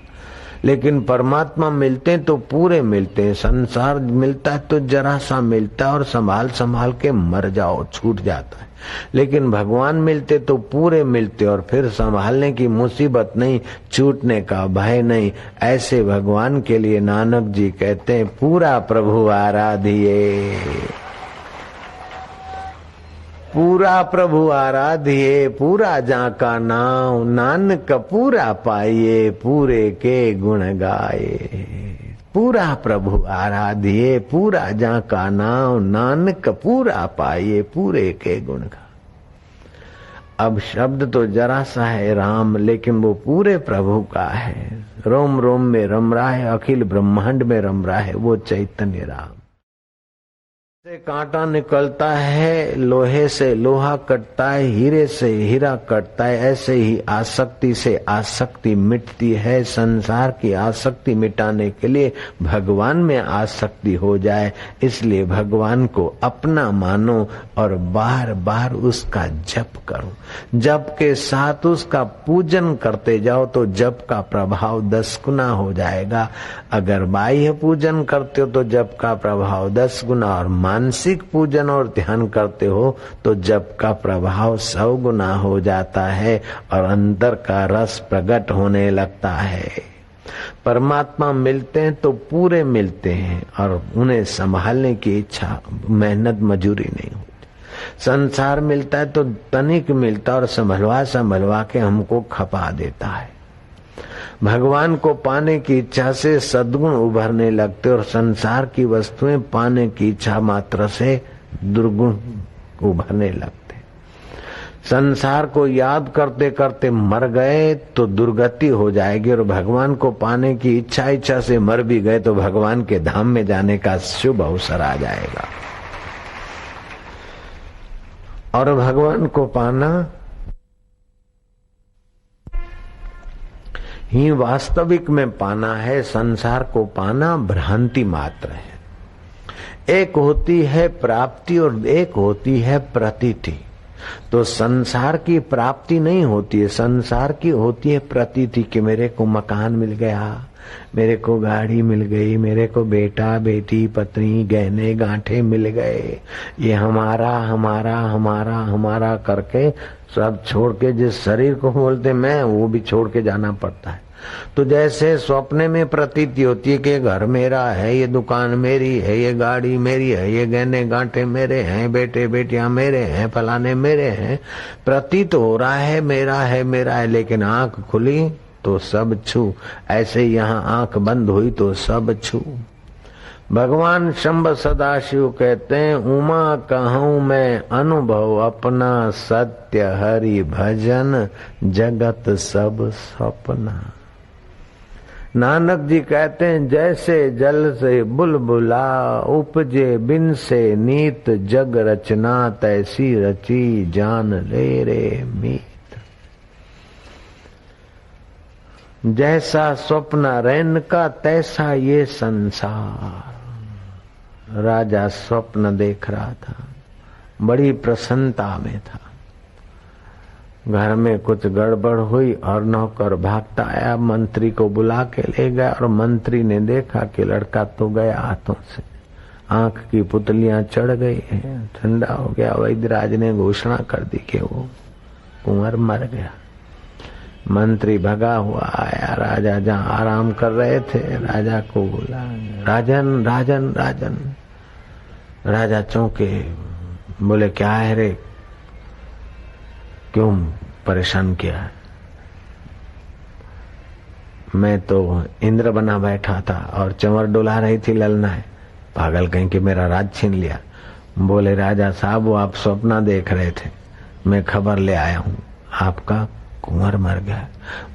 लेकिन परमात्मा मिलते तो पूरे मिलते हैं। संसार मिलता है तो जरा सा मिलता है और संभाल संभाल के मर जाओ, छूट जाता है। लेकिन भगवान मिलते तो पूरे मिलते, और फिर संभालने की मुसीबत नहीं, छूटने का भय नहीं। ऐसे भगवान के लिए नानक जी कहते हैं, पूरा प्रभु आराधिए, पूरा प्रभु आराधिए, पूरा जाका नाम नानक पूरा पाइए, पूरे के गुण गाए। पूरा प्रभु आराधिए, पूरा जाका नाम नानक पूरा पाइए, पूरे के गुण गा। अब शब्द तो जरा सा है राम, लेकिन वो पूरे प्रभु का है। रोम रोम में रम रहा है, अखिल ब्रह्मांड में रम रहा है वो चैतन्य राम। से कांटा निकलता है, लोहे से लोहा कटता है, हीरे से हीरा कटता है, ऐसे ही आसक्ति से आसक्ति मिटती है। संसार की आसक्ति मिटाने के लिए भगवान में आसक्ति हो जाए, इसलिए भगवान को अपना मानो और बार बार उसका जप करो। जप के साथ उसका पूजन करते जाओ तो जप का प्रभाव 10 गुना हो जाएगा। अगर बाह्य पूजन करते हो तो जप का प्रभाव 10 गुना, और मानसिक पूजन और ध्यान करते हो तो जप का प्रभाव 100 गुना हो जाता है, और अंतर का रस प्रकट होने लगता है। परमात्मा मिलते हैं तो पूरे मिलते हैं, और उन्हें संभालने की इच्छा मेहनत मजूरी नहीं होती। संसार मिलता है तो तनिक मिलता, और संभलवा संभलवा के हमको खपा देता है। भगवान को पाने की इच्छा से सद्गुण उभरने लगते, और संसार की वस्तुएं पाने की इच्छा मात्र से दुर्गुण उभरने लगते। संसार को याद करते करते मर गए तो दुर्गति हो जाएगी, और भगवान को पाने की इच्छा से मर भी गए तो भगवान के धाम में जाने का शुभ अवसर आ जाएगा। और भगवान को पाना ही वास्तविक में पाना है, संसार को पाना भ्रांति मात्र है। एक होती है प्राप्ति और एक होती है प्रतीति। तो संसार की प्राप्ति नहीं होती है, संसार की होती है प्रतीति कि मेरे को मकान मिल गया, मेरे को गाड़ी मिल गई, मेरे को बेटा बेटी पत्नी गहने गांठे मिल गए। ये हमारा हमारा हमारा हमारा करके सब छोड़ के जिस शरीर को बोलते मैं, वो भी छोड़ के जाना पड़ता है। तो जैसे स्वप्न में प्रतीति होती है कि घर मेरा है, ये दुकान मेरी है, ये गाड़ी मेरी है, ये गहने गांठे मेरे हैं, बेटे बेटियां मेरे हैं, फलाने मेरे हैं, प्रतीत हो रहा है मेरा है मेरा है। लेकिन आंख खुली तो सब छू, ऐसे यहाँ आंख बंद हुई तो सब छू। भगवान शंभ सदाशिव कहते हैं, उमा कहूं मैं अनुभव अपना, सत्य हरि भजन जगत सब सपना। नानक जी कहते हैं, जैसे जल से बुलबुला उपजे बिन से नीत, जग रचना तैसी रची जान ले रे मीत। जैसा स्वप्न रैन का तैसा ये संसार। राजा स्वप्न देख रहा था, बड़ी प्रसन्नता में था। घर में कुछ गड़बड़ हुई और नौकर भागता आया, मंत्री को बुला के ले गया, और मंत्री ने देखा कि लड़का तो गया हाथों से, आंख की पुतलियां चढ़ गई हैं, ठंडा हो गया। वैद्यराज ने घोषणा कर दी कि वो कुंवर मर गया। मंत्री भगा हुआ आया, राजा जहाँ आराम कर रहे थे राजा को बोला, राजन राजन राजन। राजा चौंके, बोले क्या है रे, क्यों परेशान किया है? मैं तो इंद्र बना बैठा था और चंवर डुला रही थी ललना है। पागल कहीं कि मेरा राज छीन लिया। बोले राजा साहब वो आप सपना देख रहे थे, मैं खबर ले आया हूँ, आपका कुंवर मर गया।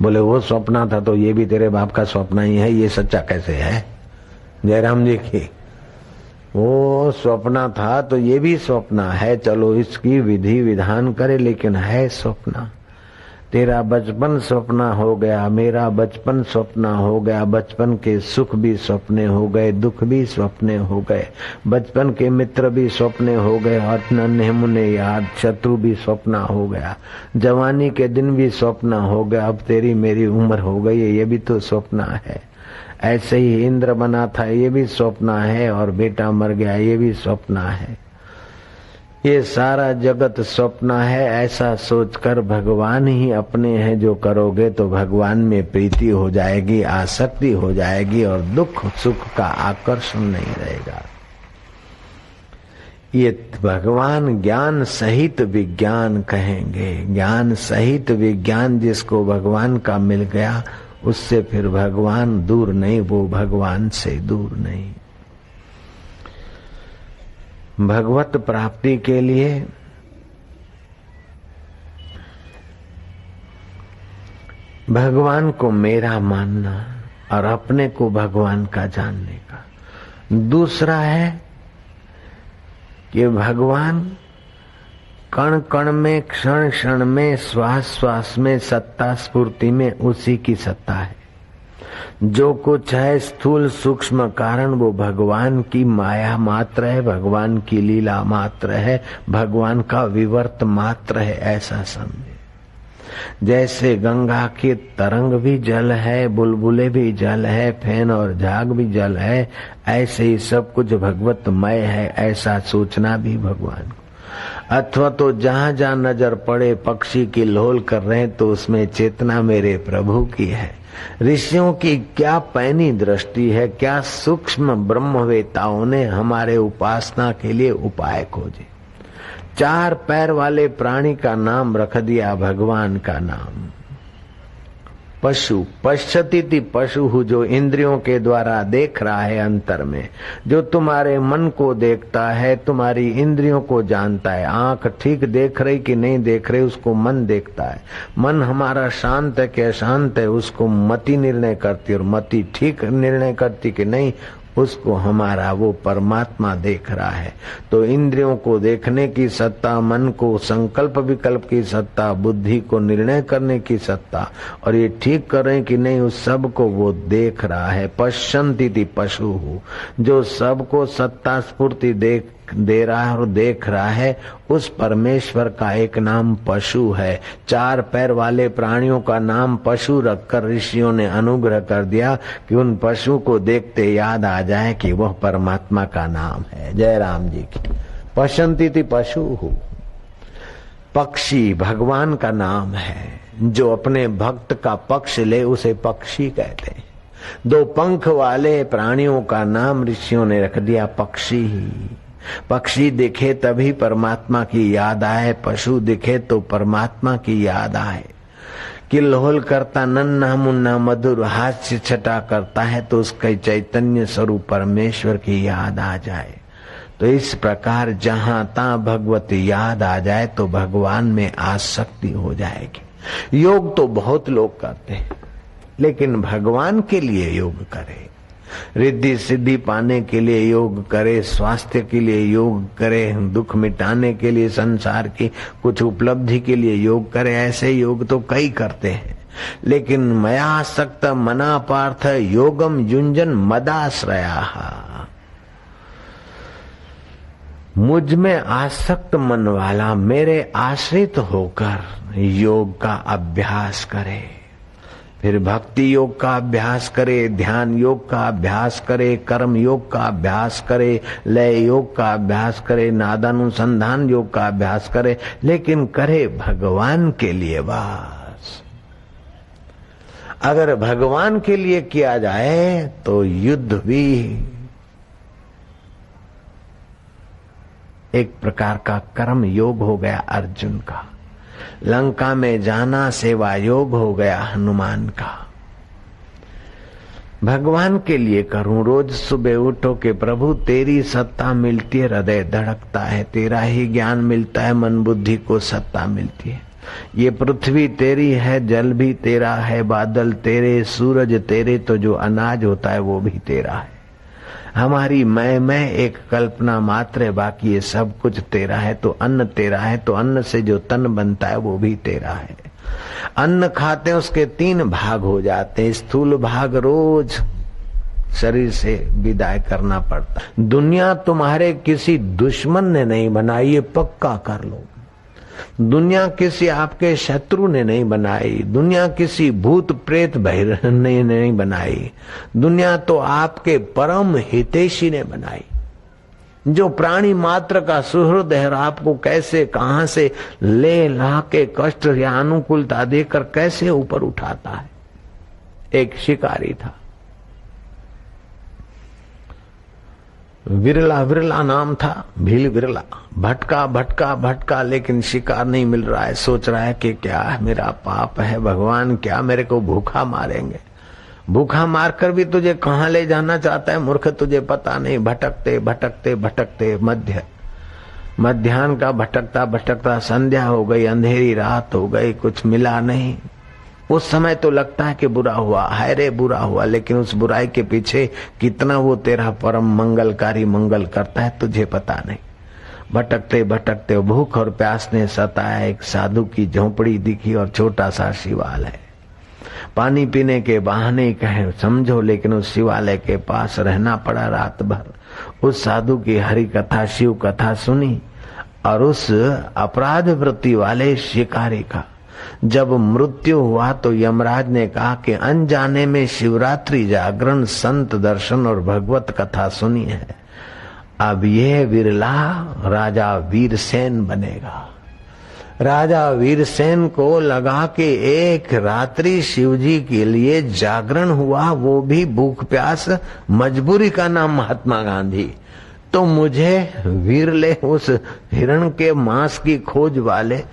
बोले वो सपना था तो ये भी तेरे बाप का सपना ही है, ये सच्चा कैसे है? जयराम जी की वो स्वप्न था तो ये भी स्वप्न है, चलो इसकी विधि विधान करे, लेकिन है स्वप्न। तेरा बचपन स्वप्न हो गया, मेरा बचपन स्वप्न हो गया, बचपन के सुख भी स्वप्ने हो गए, दुख भी स्वप्ने हो गए, बचपन के मित्र भी स्वप्ने हो गए और नन्हे मुन्ने याद शत्रु भी स्वप्न हो गया, जवानी के दिन भी स्वप्न हो गया, अब तेरी मेरी उम्र हो गई है, ये भी तो स्वप्न है। ऐसे ही इंद्र बना था, ये भी स्वप्न है, और बेटा मर गया, ये भी स्वप्न है। ये सारा जगत स्वप्न है, ऐसा सोचकर भगवान ही अपने हैं जो करोगे तो भगवान में प्रीति हो जाएगी, आसक्ति हो जाएगी और दुख सुख का आकर्षण नहीं रहेगा। ये भगवान ज्ञान सहित विज्ञान कहेंगे। ज्ञान सहित विज्ञान जिसको भगवान का मिल गया, उससे फिर भगवान दूर नहीं, वो भगवान से दूर नहीं। भगवत प्राप्ति के लिए भगवान को मेरा मानना और अपने को भगवान का जानने का। दूसरा है कि भगवान कण कण में, क्षण क्षण में, श्वास श्वास में, सत्ता स्फूर्ति में उसी की सत्ता है। जो कुछ है स्थूल सूक्ष्म कारण वो भगवान की माया मात्र है, भगवान की लीला मात्र है, भगवान का विवर्त मात्र है, ऐसा समझे। जैसे गंगा की तरंग भी जल है, बुलबुले भी जल है, फैन और झाग भी जल है, ऐसे ही सब कुछ भगवतमय है, ऐसा सोचना भी भगवान को। अथवा तो जहाँ जहाँ नजर पड़े पक्षी की लोल कर रहे हैं तो उसमें चेतना मेरे प्रभु की है। ऋषियों की क्या पैनी दृष्टि है, क्या सूक्ष्म ब्रह्मवेताओं ने हमारे उपासना के लिए उपाय खोजे। 4 पैर वाले प्राणी का नाम रख दिया भगवान का नाम। पशु पश्यति पशु, जो इंद्रियों के द्वारा देख रहा है अंतर में, जो तुम्हारे मन को देखता है, तुम्हारी इंद्रियों को जानता है। आंख ठीक देख रही कि नहीं देख रही उसको मन देखता है। मन हमारा शांत है कि अशांत है उसको मति निर्णय करती, और मति ठीक निर्णय करती कि नहीं उसको हमारा वो परमात्मा देख रहा है। तो इंद्रियों को देखने की सत्ता, मन को संकल्प विकल्प की सत्ता, बुद्धि को निर्णय करने की सत्ता, और ये ठीक करें कि नहीं उस सब को वो देख रहा है। पश्यन्ति पशु, जो सबको सत्ता स्फूर्ति दे रहा है और देख रहा है, उस परमेश्वर का एक नाम पशु है। 4 पैर वाले प्राणियों का नाम पशु रखकर ऋषियों ने अनुग्रह कर दिया कि उन पशु को देखते याद आ जाए कि वह परमात्मा का नाम है। जय राम जी की। पश्यन्ति पशु, पक्षी भगवान का नाम है। जो अपने भक्त का पक्ष ले उसे पक्षी कहते हैं। 2 पंख वाले प्राणियों का नाम ऋषियों ने रख दिया पक्षी। पक्षी दिखे तभी परमात्मा की याद आए, पशु दिखे तो परमात्मा की याद आए। किल्होल करता नन्हा मुन्ना मधुर हास्य छटा करता है तो उसके चैतन्य स्वरूप परमेश्वर की याद आ जाए। तो इस प्रकार जहां तहां भगवती याद आ जाए तो भगवान में आसक्ति हो जाएगी। योग तो बहुत लोग करते हैं, लेकिन भगवान के लिए योग करें। रिद्धि सिद्धि पाने के लिए योग करे, स्वास्थ्य के लिए योग करे, दुख मिटाने के लिए, संसार की कुछ उपलब्धि के लिए योग करे। ऐसे योग तो कई करते हैं, लेकिन मया आसक्त मना पार्थ योगम युंजन मदाश्रया। मुझ में आसक्त मन वाला मेरे आश्रित होकर योग का अभ्यास करे। फिर भक्ति योग का अभ्यास करे, ध्यान योग का अभ्यास करे, कर्म योग का अभ्यास करे, लय योग का अभ्यास करे, नादानुसंधान योग का अभ्यास करे, लेकिन करे भगवान के लिए बस। अगर भगवान के लिए किया जाए तो युद्ध भी एक प्रकार का कर्म योग हो गया अर्जुन का, लंका में जाना सेवा योग हो गया हनुमान का। भगवान के लिए करूं, रोज सुबह उठो कि प्रभु तेरी सत्ता मिलती है, हृदय धड़कता है, तेरा ही ज्ञान मिलता है, मन बुद्धि को सत्ता मिलती है। ये पृथ्वी तेरी है, जल भी तेरा है, बादल तेरे, सूरज तेरे, तो जो अनाज होता है वो भी तेरा है। हमारी मैं एक कल्पना मात्र है, बाकी ये सब कुछ तेरा है। तो अन्न तेरा है, तो अन्न से जो तन बनता है वो भी तेरा है। अन्न खाते हैं उसके 3 भाग हो जाते हैं, स्थूल भाग रोज शरीर से विदाई करना पड़ता। दुनिया तुम्हारे किसी दुश्मन ने नहीं बनाई, ये पक्का कर लो। दुनिया किसी आपके शत्रु ने नहीं बनाई, दुनिया किसी भूत प्रेत भैरव ने नहीं बनाई, दुनिया तो आपके परम हितैषी ने बनाई, जो प्राणी मात्र का सुहृद है और आपको कैसे कहां से ले ला के कष्ट या अनुकूलता देकर कैसे ऊपर उठाता है। एक शिकारी था, विरला नाम था, भील विरला। भटका लेकिन शिकार नहीं मिल रहा है। सोच रहा है कि क्या मेरा पाप है, भगवान क्या मेरे को भूखा मारेंगे। भूखा मारकर भी तुझे कहां ले जाना चाहता है मूर्ख, तुझे पता नहीं। भटकते मध्याह्न का भटकता संध्या हो गई, अंधेरी रात हो गई, कुछ मिला नहीं। उस समय तो लगता है कि बुरा हुआ, हाय रे बुरा हुआ, लेकिन उस बुराई के पीछे कितना वो तेरा परम मंगलकारी मंगल करता है तुझे पता नहीं। भटकते भूख और प्यास ने सताया। एक साधु की झोपड़ी दिखी और छोटा सा शिवालय। पानी पीने के बहाने कहे समझो, लेकिन उस शिवालय के पास रहना पड़ा रात भर। उस साधु की हरि कथा शिव कथा सुनी और उस अपराध वृत्ति वाले शिकारी का जब मृत्यु हुआ तो यमराज ने कहा कि अनजाने में शिवरात्रि जागरण, संत दर्शन और भगवत कथा सुनी है। अब यह विरला राजा वीरसेन बनेगा। राजा वीरसेन को लगा कि एक रात्रि शिवजी के लिए जागरण हुआ, वो भी भूख प्यास, मजबूरी का नाम महात्मा गांधी। तो मुझे वीरले उस हिरण के मांस की खोज वाले,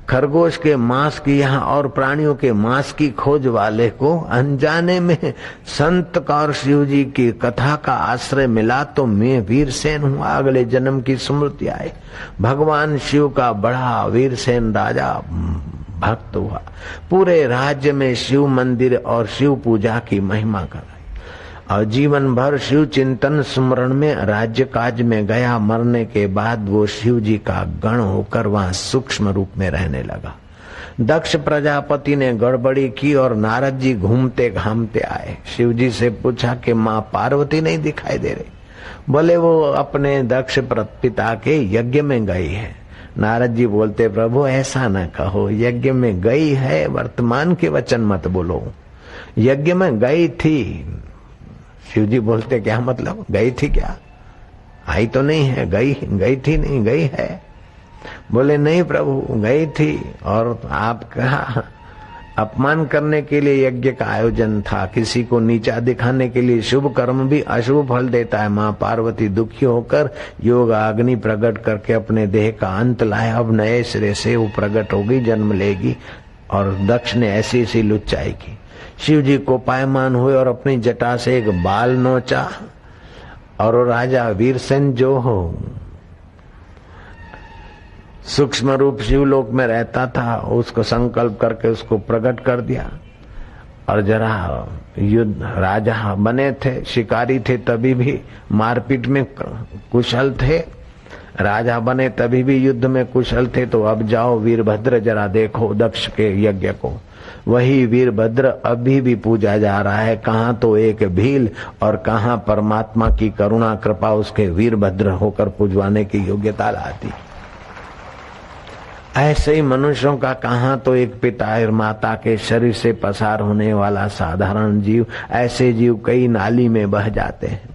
खरगोश के मांस की यहाँ और प्राणियों के मांस की खोज वाले को अनजाने में संत कौर शिव जी की कथा का आश्रय मिला तो मैं वीरसेन हुआ। अगले जन्म की स्मृति आई। भगवान शिव का बड़ा वीरसेन राजा भक्त हुआ। पूरे राज्य में शिव मंदिर और शिव पूजा की महिमा कराई और जीवन भर शिव चिंतन स्मरण में राज्य काज में गया। मरने के बाद वो शिव जी का गण होकर वहां सूक्ष्म रूप में रहने लगा। दक्ष प्रजापति ने गड़बड़ी की और नारद जी घूमते घामते आए। शिव जी से पूछा कि माँ पार्वती नहीं दिखाई दे रही। बोले वो अपने दक्ष पिता के यज्ञ में गई है। नारद जी बोलते प्रभु ऐसा न कहो, यज्ञ में गई है, वर्तमान के वचन मत बोलो। यज्ञ में गई थी। शिव जी बोलते क्या मतलब, गई थी क्या, आई तो नहीं है, गई थी नहीं, गई है। बोले नहीं प्रभु गई थी और आपका अपमान करने के लिए यज्ञ का आयोजन था, किसी को नीचा दिखाने के लिए। शुभ कर्म भी अशुभ फल देता है। माँ पार्वती दुखी होकर योग अग्नि प्रकट करके अपने देह का अंत लाया। अब नए सिरे से वो प्रकट होगी, जन्म लेगी। और दक्ष ने ऐसी ऐसी लुच्चाई की। शिव जी को पायमान हुए और अपनी जटा से एक बाल नोचा और राजा वीरसेन जो हो सूक्ष्म रूप शिवलोक में रहता था, उसको संकल्प करके उसको प्रकट कर दिया। और जरा युद्ध राजा बने थे, शिकारी थे, तभी भी मारपीट में कुशल थे। राजा बने तभी भी युद्ध में कुशल थे। तो अब जाओ वीरभद्र जरा देखो दक्ष के यज्ञ को। वही वीरभद्र अभी भी पूजा जा रहा है। कहाँ तो एक भील और कहाँ परमात्मा की करुणा कृपा उसके वीरभद्र होकर पूजवाने की योग्यता लाती। ऐसे ही मनुष्यों का कहां तो एक पिता और माता के शरीर से पसार होने वाला साधारण जीव, ऐसे जीव कई नाली में बह जाते हैं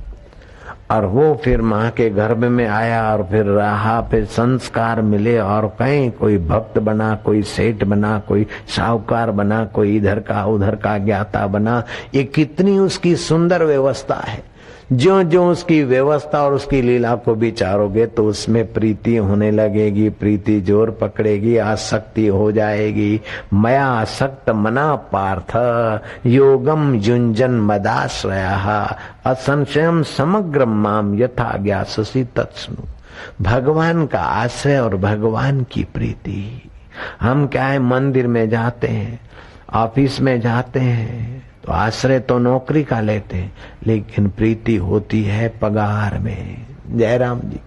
और वो फिर माँ के गर्भ में आया और फिर रहा, फिर संस्कार मिले और कहीं कोई भक्त बना, कोई सेठ बना, कोई साहूकार बना, कोई इधर का उधर का ज्ञाता बना। ये कितनी उसकी सुंदर व्यवस्था है। ज्यों ज्यों उसकी व्यवस्था और उसकी लीला को विचारोगे तो उसमें प्रीति होने लगेगी, प्रीति जोर पकड़ेगी, आसक्ति हो जाएगी। मया आसक्त मना पार्थ योगम युंजन मदाश्रयः असंशयम समग्र माम यथा ज्ञाससि तत्स्नु। भगवान का आश्रय और भगवान की प्रीति। हम क्या है, मंदिर में जाते हैं, ऑफिस में जाते हैं तो आश्रय तो नौकरी का लेते हैं, लेकिन प्रीति होती है पगार में। जयराम जी,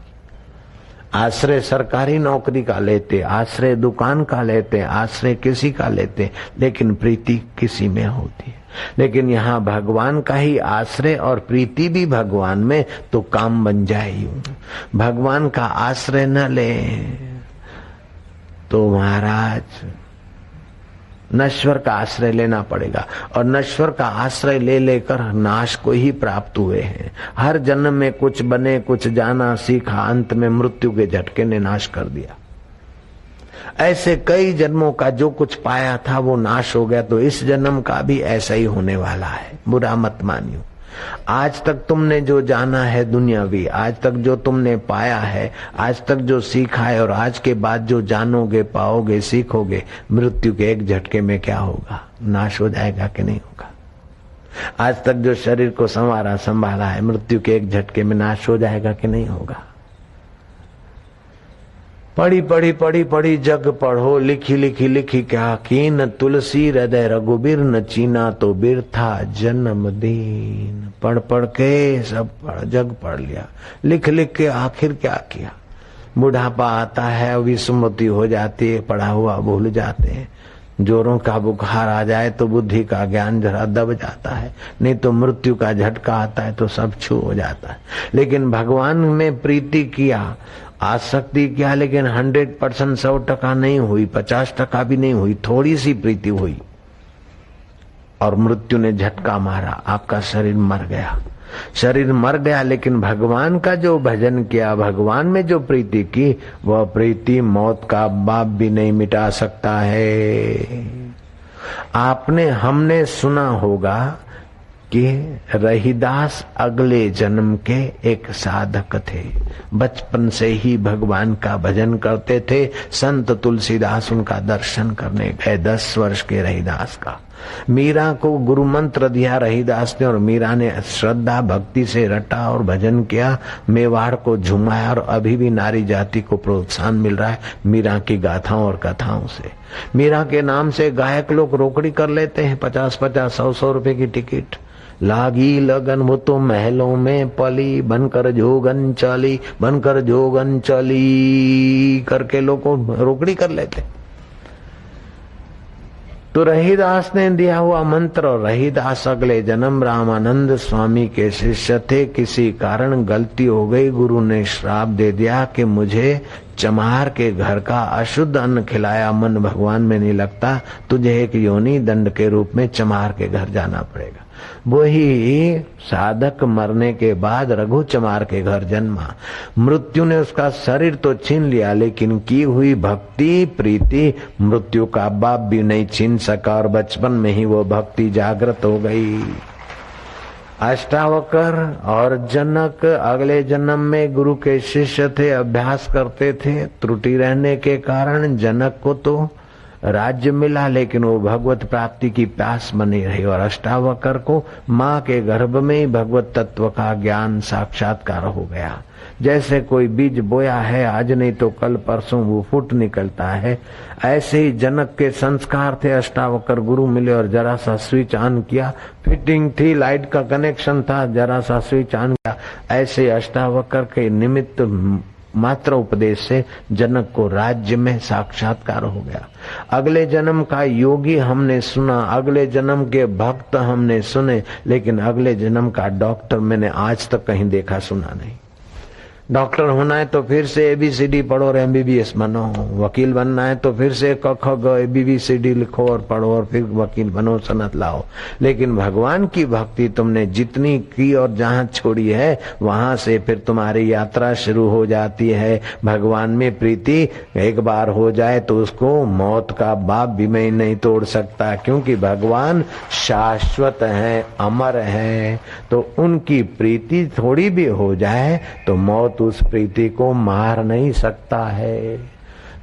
आश्रय सरकारी नौकरी का लेते, आश्रय दुकान का लेते, आश्रय किसी का लेते, लेकिन प्रीति किसी में होती है। लेकिन यहाँ भगवान का ही आश्रय और प्रीति भी भगवान में, तो काम बन जाए। यूं भगवान का आश्रय न ले तो महाराज नश्वर का आश्रय लेना पड़ेगा, और नश्वर का आश्रय ले लेकर नाश को ही प्राप्त हुए हैं। हर जन्म में कुछ बने, कुछ जाना सीखा, अंत में मृत्यु के झटके ने नाश कर दिया। ऐसे कई जन्मों का जो कुछ पाया था वो नाश हो गया, तो इस जन्म का भी ऐसा ही होने वाला है। बुरा मत मानियो। आज तक तुमने जो जाना है दुनियावी, आज तक जो तुमने पाया है, आज तक जो सीखा है, और आज के बाद जो जानोगे, पाओगे, सीखोगे, मृत्यु के एक झटके में क्या होगा? नाश हो जाएगा कि नहीं होगा? आज तक जो शरीर को संभाला है, मृत्यु के एक झटके में नाश हो जाएगा कि नहीं होगा? पढ़ी पढ़ी पढ़ी पढ़ी जग पढ़ो, लिखी लिखी लिखी क्या कीन, तुलसी हृदय रघुबीर न चीना तो बिरथा जन्मदीन। पढ़ पढ़ के सब जग पढ़ लिया, लिख लिख के आखिर क्या किया? बुढ़ापा आता है, विस्मृति हो जाती है, पढ़ा हुआ भूल जाते हैं। जोरों का बुखार आ जाए तो बुद्धि का ज्ञान जरा दब जाता है, नहीं तो मृत्यु का झटका आता है तो सब छू हो जाता है। लेकिन भगवान में प्रीति किया, आसक्ति किया, लेकिन 100% 100% नहीं हुई, 50% भी नहीं हुई, थोड़ी सी प्रीति हुई और मृत्यु ने झटका मारा, आपका शरीर मर गया। शरीर मर गया, लेकिन भगवान का जो भजन किया, भगवान में जो प्रीति की, वह प्रीति मौत का बाप भी नहीं मिटा सकता है। हमने सुना होगा कि रहीदास अगले जन्म के एक साधक थे। बचपन से ही भगवान का भजन करते थे। संत तुलसीदास उनका दर्शन करने गए, 10 वर्ष के रहीदास का। मीरा को गुरु मंत्र दिया रहीदास ने, और मीरा ने श्रद्धा भक्ति से रटा और भजन किया, मेवाड़ को झुमाया, और अभी भी नारी जाति को प्रोत्साहन मिल रहा है मीरा की गाथाओं और कथाओं से। मीरा के नाम से गायक लोग रोकड़ी कर लेते हैं, 50-50, 100-100 रुपए की टिकट। लागी लगन वो तो महलों में पली, बनकर जोगन चली, बनकर जोगन चली करके लोग रोकड़ी कर लेते। तो रहीदास ने दिया हुआ मंत्र, और रहीदास अगले जन्म रामानंद स्वामी के शिष्य थे। किसी कारण गलती हो गई, गुरु ने श्राप दे दिया कि मुझे चमार के घर का अशुद्ध अन्न खिलाया, मन भगवान में नहीं लगता, तुझे एक योनि दंड के रूप में चमार के घर जाना पड़ेगा। वही साधक मरने के बाद रघु चमार के घर जन्मा। मृत्यु ने उसका शरीर तो छीन लिया, लेकिन की हुई भक्ति प्रीति मृत्यु का बाप भी नहीं छीन सका, और बचपन में ही वो भक्ति जागृत हो गई। अष्टावकर और जनक अगले जन्म में गुरु के शिष्य थे, अभ्यास करते थे। त्रुटि रहने के कारण जनक को तो राज्य मिला, लेकिन वो भगवत प्राप्ति की प्यास बनी रही, और अष्टावकर को माँ के गर्भ में ही भगवत तत्व का ज्ञान साक्षात्कार हो गया। जैसे कोई बीज बोया है, आज नहीं तो कल परसों वो फूट निकलता है, ऐसे ही जनक के संस्कार थे। अष्टावकर गुरु मिले और जरा सा स्विच ऑन किया, फिटिंग थी, लाइट का कनेक्शन था, जरा सा स्विच ऑन किया। ऐसे अष्टावकर के निमित्त मात्र उपदेश से जनक को राज्य में साक्षात्कार हो गया। अगले जन्म का योगी हमने सुना, अगले जन्म के भक्त हमने सुने, लेकिन अगले जन्म का डॉक्टर मैंने आज तक कहीं देखा सुना नहीं। डॉक्टर होना है तो फिर से ABCD पढ़ो और MBBS बनो। वकील बनना है तो फिर से क ख ग ABCD लिखो और पढ़ो और फिर वकील बनो, सनत लाओ। लेकिन भगवान की भक्ति तुमने जितनी की और जहाँ छोड़ी है वहां से फिर तुम्हारी यात्रा शुरू हो जाती है। भगवान में प्रीति एक बार हो जाए तो उसको मौत का बाप भी मैं नहीं तोड़ सकता, क्योंकि भगवान शाश्वत है, अमर है। तो उनकी प्रीति थोड़ी भी हो जाए तो मौत उस प्रीति को मार नहीं सकता है।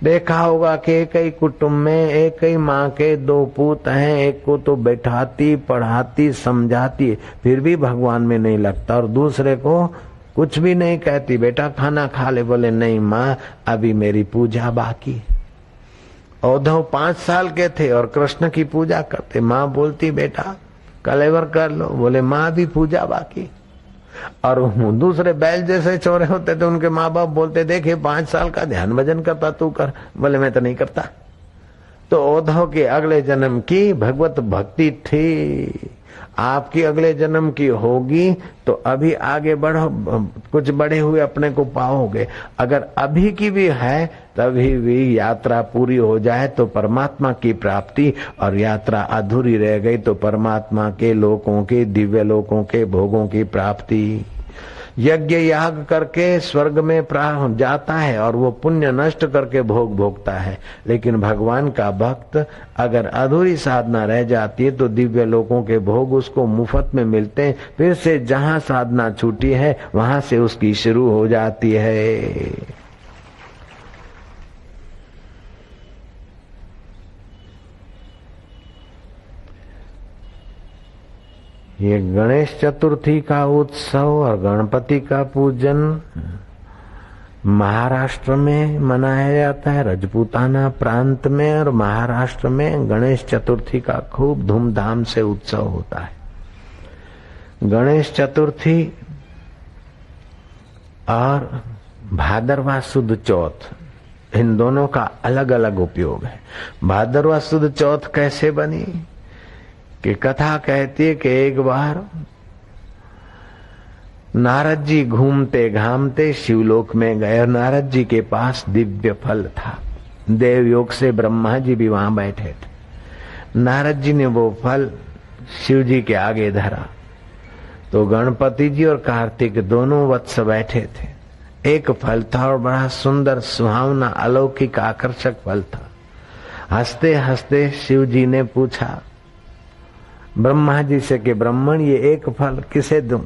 देखा होगा कि एक ही कुटुंब में एक ही माँ के 2 पूत हैं, एक को तो बैठाती पढ़ाती समझाती फिर भी भगवान में नहीं लगता, और दूसरे को कुछ भी नहीं कहती, बेटा खाना खा ले, बोले नहीं माँ अभी मेरी पूजा बाकी। उद्धव 5 साल के थे और कृष्ण की पूजा करते, माँ बोलती बेटा कलेवर कर लो, बोले माँ भी पूजा बाकी। और दूसरे बैल जैसे चोरे होते थे, उनके माँ बाप बोलते देखे 5 साल का ध्यान भजन करता तू कर, बोले मैं तो नहीं करता। तो उद्धव के अगले जन्म की भगवत भक्ति थी, आपकी अगले जन्म की होगी तो अभी आगे बढ़ो, कुछ बड़े हुए अपने को पाओगे। अगर अभी की भी है तभी भी यात्रा पूरी हो जाए तो परमात्मा की प्राप्ति, और यात्रा अधूरी रह गई तो परमात्मा के लोकों के, दिव्य लोकों के भोगों की प्राप्ति। यज्ञ याग करके स्वर्ग में जाता है और वो पुण्य नष्ट करके भोग भोगता है। लेकिन भगवान का भक्त अगर अधूरी साधना रह जाती है तो दिव्य लोकों के भोग उसको मुफ्त में मिलते हैं। फिर से जहां साधना छूटी है वहां से उसकी शुरू हो जाती है। ये गणेश चतुर्थी का उत्सव और गणपति का पूजन महाराष्ट्र में मनाया जाता है, रजपूताना प्रांत में, और महाराष्ट्र में गणेश चतुर्थी का खूब धूमधाम से उत्सव होता है। गणेश चतुर्थी और भादरवा सुद चौथ, इन दोनों का अलग अलग उपयोग है। भादरवा सुद चौथ कैसे बनी कि कथा कहती है कि एक बार नारद जी घूमते घामते शिवलोक में गए और नारद जी के पास दिव्य फल था। देवयोग से ब्रह्मा जी भी वहां बैठे थे। नारद जी ने वो फल शिव जी के आगे धरा तो गणपति जी और कार्तिक दोनों वत्स बैठे थे। एक फल था और बड़ा सुंदर सुहावना अलौकिक आकर्षक फल था। हंसते हंसते शिव जी ने पूछा ब्रह्मा जी से कि ब्राह्मण ये एक फल किसे दूं?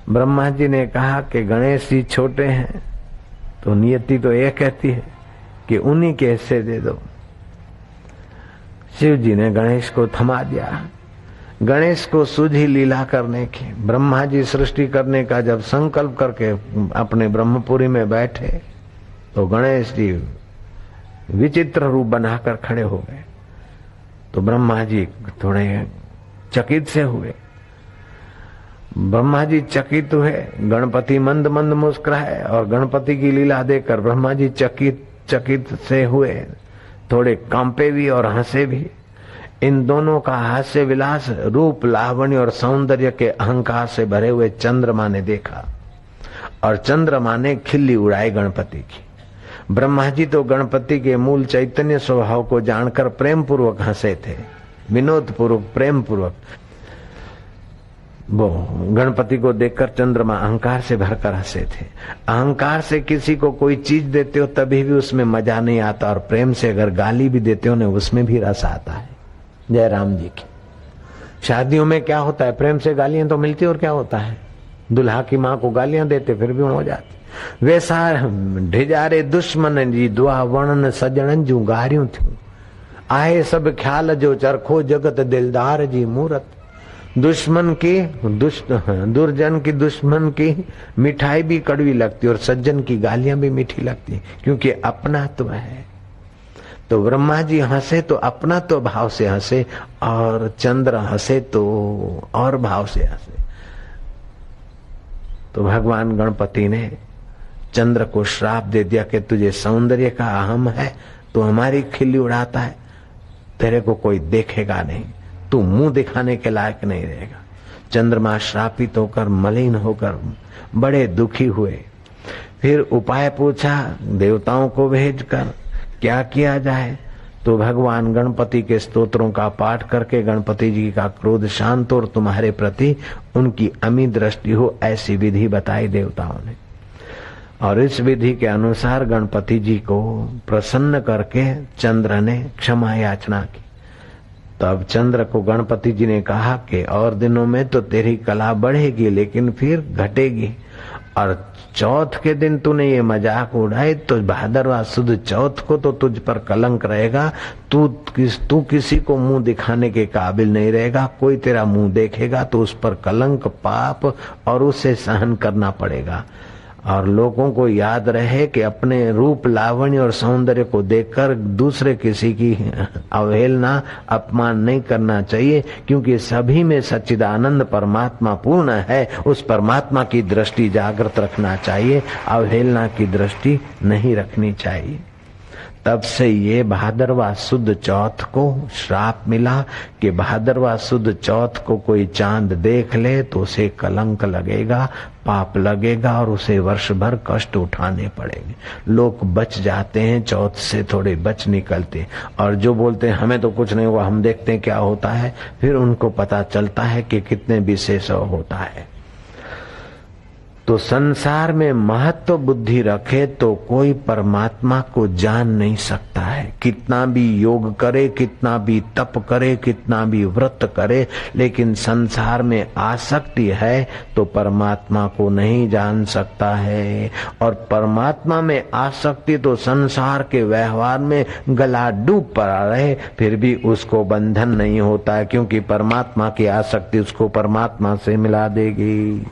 ब्रह्मा जी ने कहा कि गणेश जी छोटे हैं तो नियति तो ये कहती है कि उन्हीं के हिस्से दे दो। शिव जी ने गणेश को थमा दिया। गणेश को सूझी लीला करने की, ब्रह्मा जी सृष्टि करने का जब संकल्प करके अपने ब्रह्मपुरी में बैठे तो गणेश जी विचित्र रूप बनाकर खड़े हो गए। तो ब्रह्मा जी थोड़े चकित से हुए। ब्रह्मा जी चकित हुए, गणपति मंद मंद मुस्कुराए और गणपति की लीला देखकर ब्रह्मा जी चकित से हुए, थोड़े कांपे भी और हंसे भी। इन दोनों का हास्य विलास रूप लावण्य और सौंदर्य के अहंकार से भरे हुए चंद्रमा ने देखा और चंद्रमा ने खिल्ली उड़ाई गणपति की। ब्रह्मा जी तो गणपति के मूल चैतन्य स्वभाव को जानकर प्रेम पूर्वक हंसे थे, विनोद पूर्वक प्रेम पूर्वक। वो गणपति को देखकर चंद्रमा अहंकार से भरकर हंसे थे। अहंकार से किसी को कोई चीज देते हो तभी भी उसमें मजा नहीं आता, और प्रेम से अगर गाली भी देते हो ना उसमें भी रस आता है। जय राम जी की। शादियों में क्या होता है, प्रेम से गालियां तो मिलती और क्या होता है, दुल्हा की माँ को गालियां देते फिर भी हो जाती। वैसा ढिजारे दुश्मन जी दुआ वर्णन सजणन जूं गारियूं थियूं, आहे सब ख्याल जो चरखो जगत दिलदार जी मूरत। दुश्मन की दुर्जन की दुश्मन की मिठाई भी कड़वी लगती और सज्जन की गालियां भी मीठी लगती, क्योंकि अपना तो है। तो ब्रह्मा जी हंसे तो अपना तो भाव से हंसे और चंद्र हंसे तो और भाव से हंसे। तो भगवान गणपति ने चंद्र को श्राप दे दिया कि तुझे सौंदर्य का अहम है, तू हमारी खिल्ली उड़ाता है, तेरे को कोई देखेगा नहीं, तू मुंह दिखाने के लायक नहीं रहेगा। चंद्रमा श्रापित होकर मलिन होकर बड़े दुखी हुए फिर उपाय पूछा देवताओं को भेजकर क्या किया जाए, तो भगवान गणपति के स्तोत्रों का पाठ करके गणपति जी का क्रोध शांत और तुम्हारे प्रति उनकी अमित दृष्टि हो, ऐसी विधि बताई देवताओं ने। और इस विधि के अनुसार गणपति जी को प्रसन्न करके चंद्र ने क्षमा याचना की। तब चंद्र को गणपति जी ने कहा कि और दिनों में तो तेरी कला बढ़ेगी लेकिन फिर घटेगी, और चौथ के दिन तूने ये मजाक उड़ाई तो भादरवा सुद चौथ को तो तुझ पर कलंक रहेगा। तू किसी को मुंह दिखाने के काबिल नहीं रहेगा। कोई तेरा मुंह देखेगा तो उस पर कलंक, पाप और उसे सहन करना पड़ेगा। और लोगों को याद रहे कि अपने रूप, लावण्य और सौंदर्य को देखकर दूसरे किसी की अवहेलना, अपमान नहीं करना चाहिए, क्योंकि सभी में सच्चिदानंद परमात्मा पूर्ण है। उस परमात्मा की दृष्टि जागृत रखना चाहिए, अवहेलना की दृष्टि नहीं रखनी चाहिए। तब से ये भादरवा सुद चौथ को श्राप मिला कि भादरवा सुद चौथ को कोई चांद देख ले तो उसे कलंक लगेगा, पाप लगेगा और उसे वर्ष भर कष्ट उठाने पड़ेंगे। लोग बच जाते हैं, चौथ से थोड़े बच निकलते, और जो बोलते हैं हमें तो कुछ नहीं हुआ, हम देखते हैं क्या होता है, फिर उनको पता चलता है कि कितने विशेष होता है। तो संसार में महत्व बुद्धि रखे तो कोई परमात्मा को जान नहीं सकता है। कितना भी योग करे, कितना भी तप करे, कितना भी व्रत करे, लेकिन संसार में आसक्ति है तो परमात्मा को नहीं जान सकता है। और परमात्मा में आसक्ति तो संसार के व्यवहार में गला डूब पड़ा रहे फिर भी उसको बंधन नहीं होता है, क्योंकि परमात्मा की आसक्ति उसको परमात्मा से मिला देगी।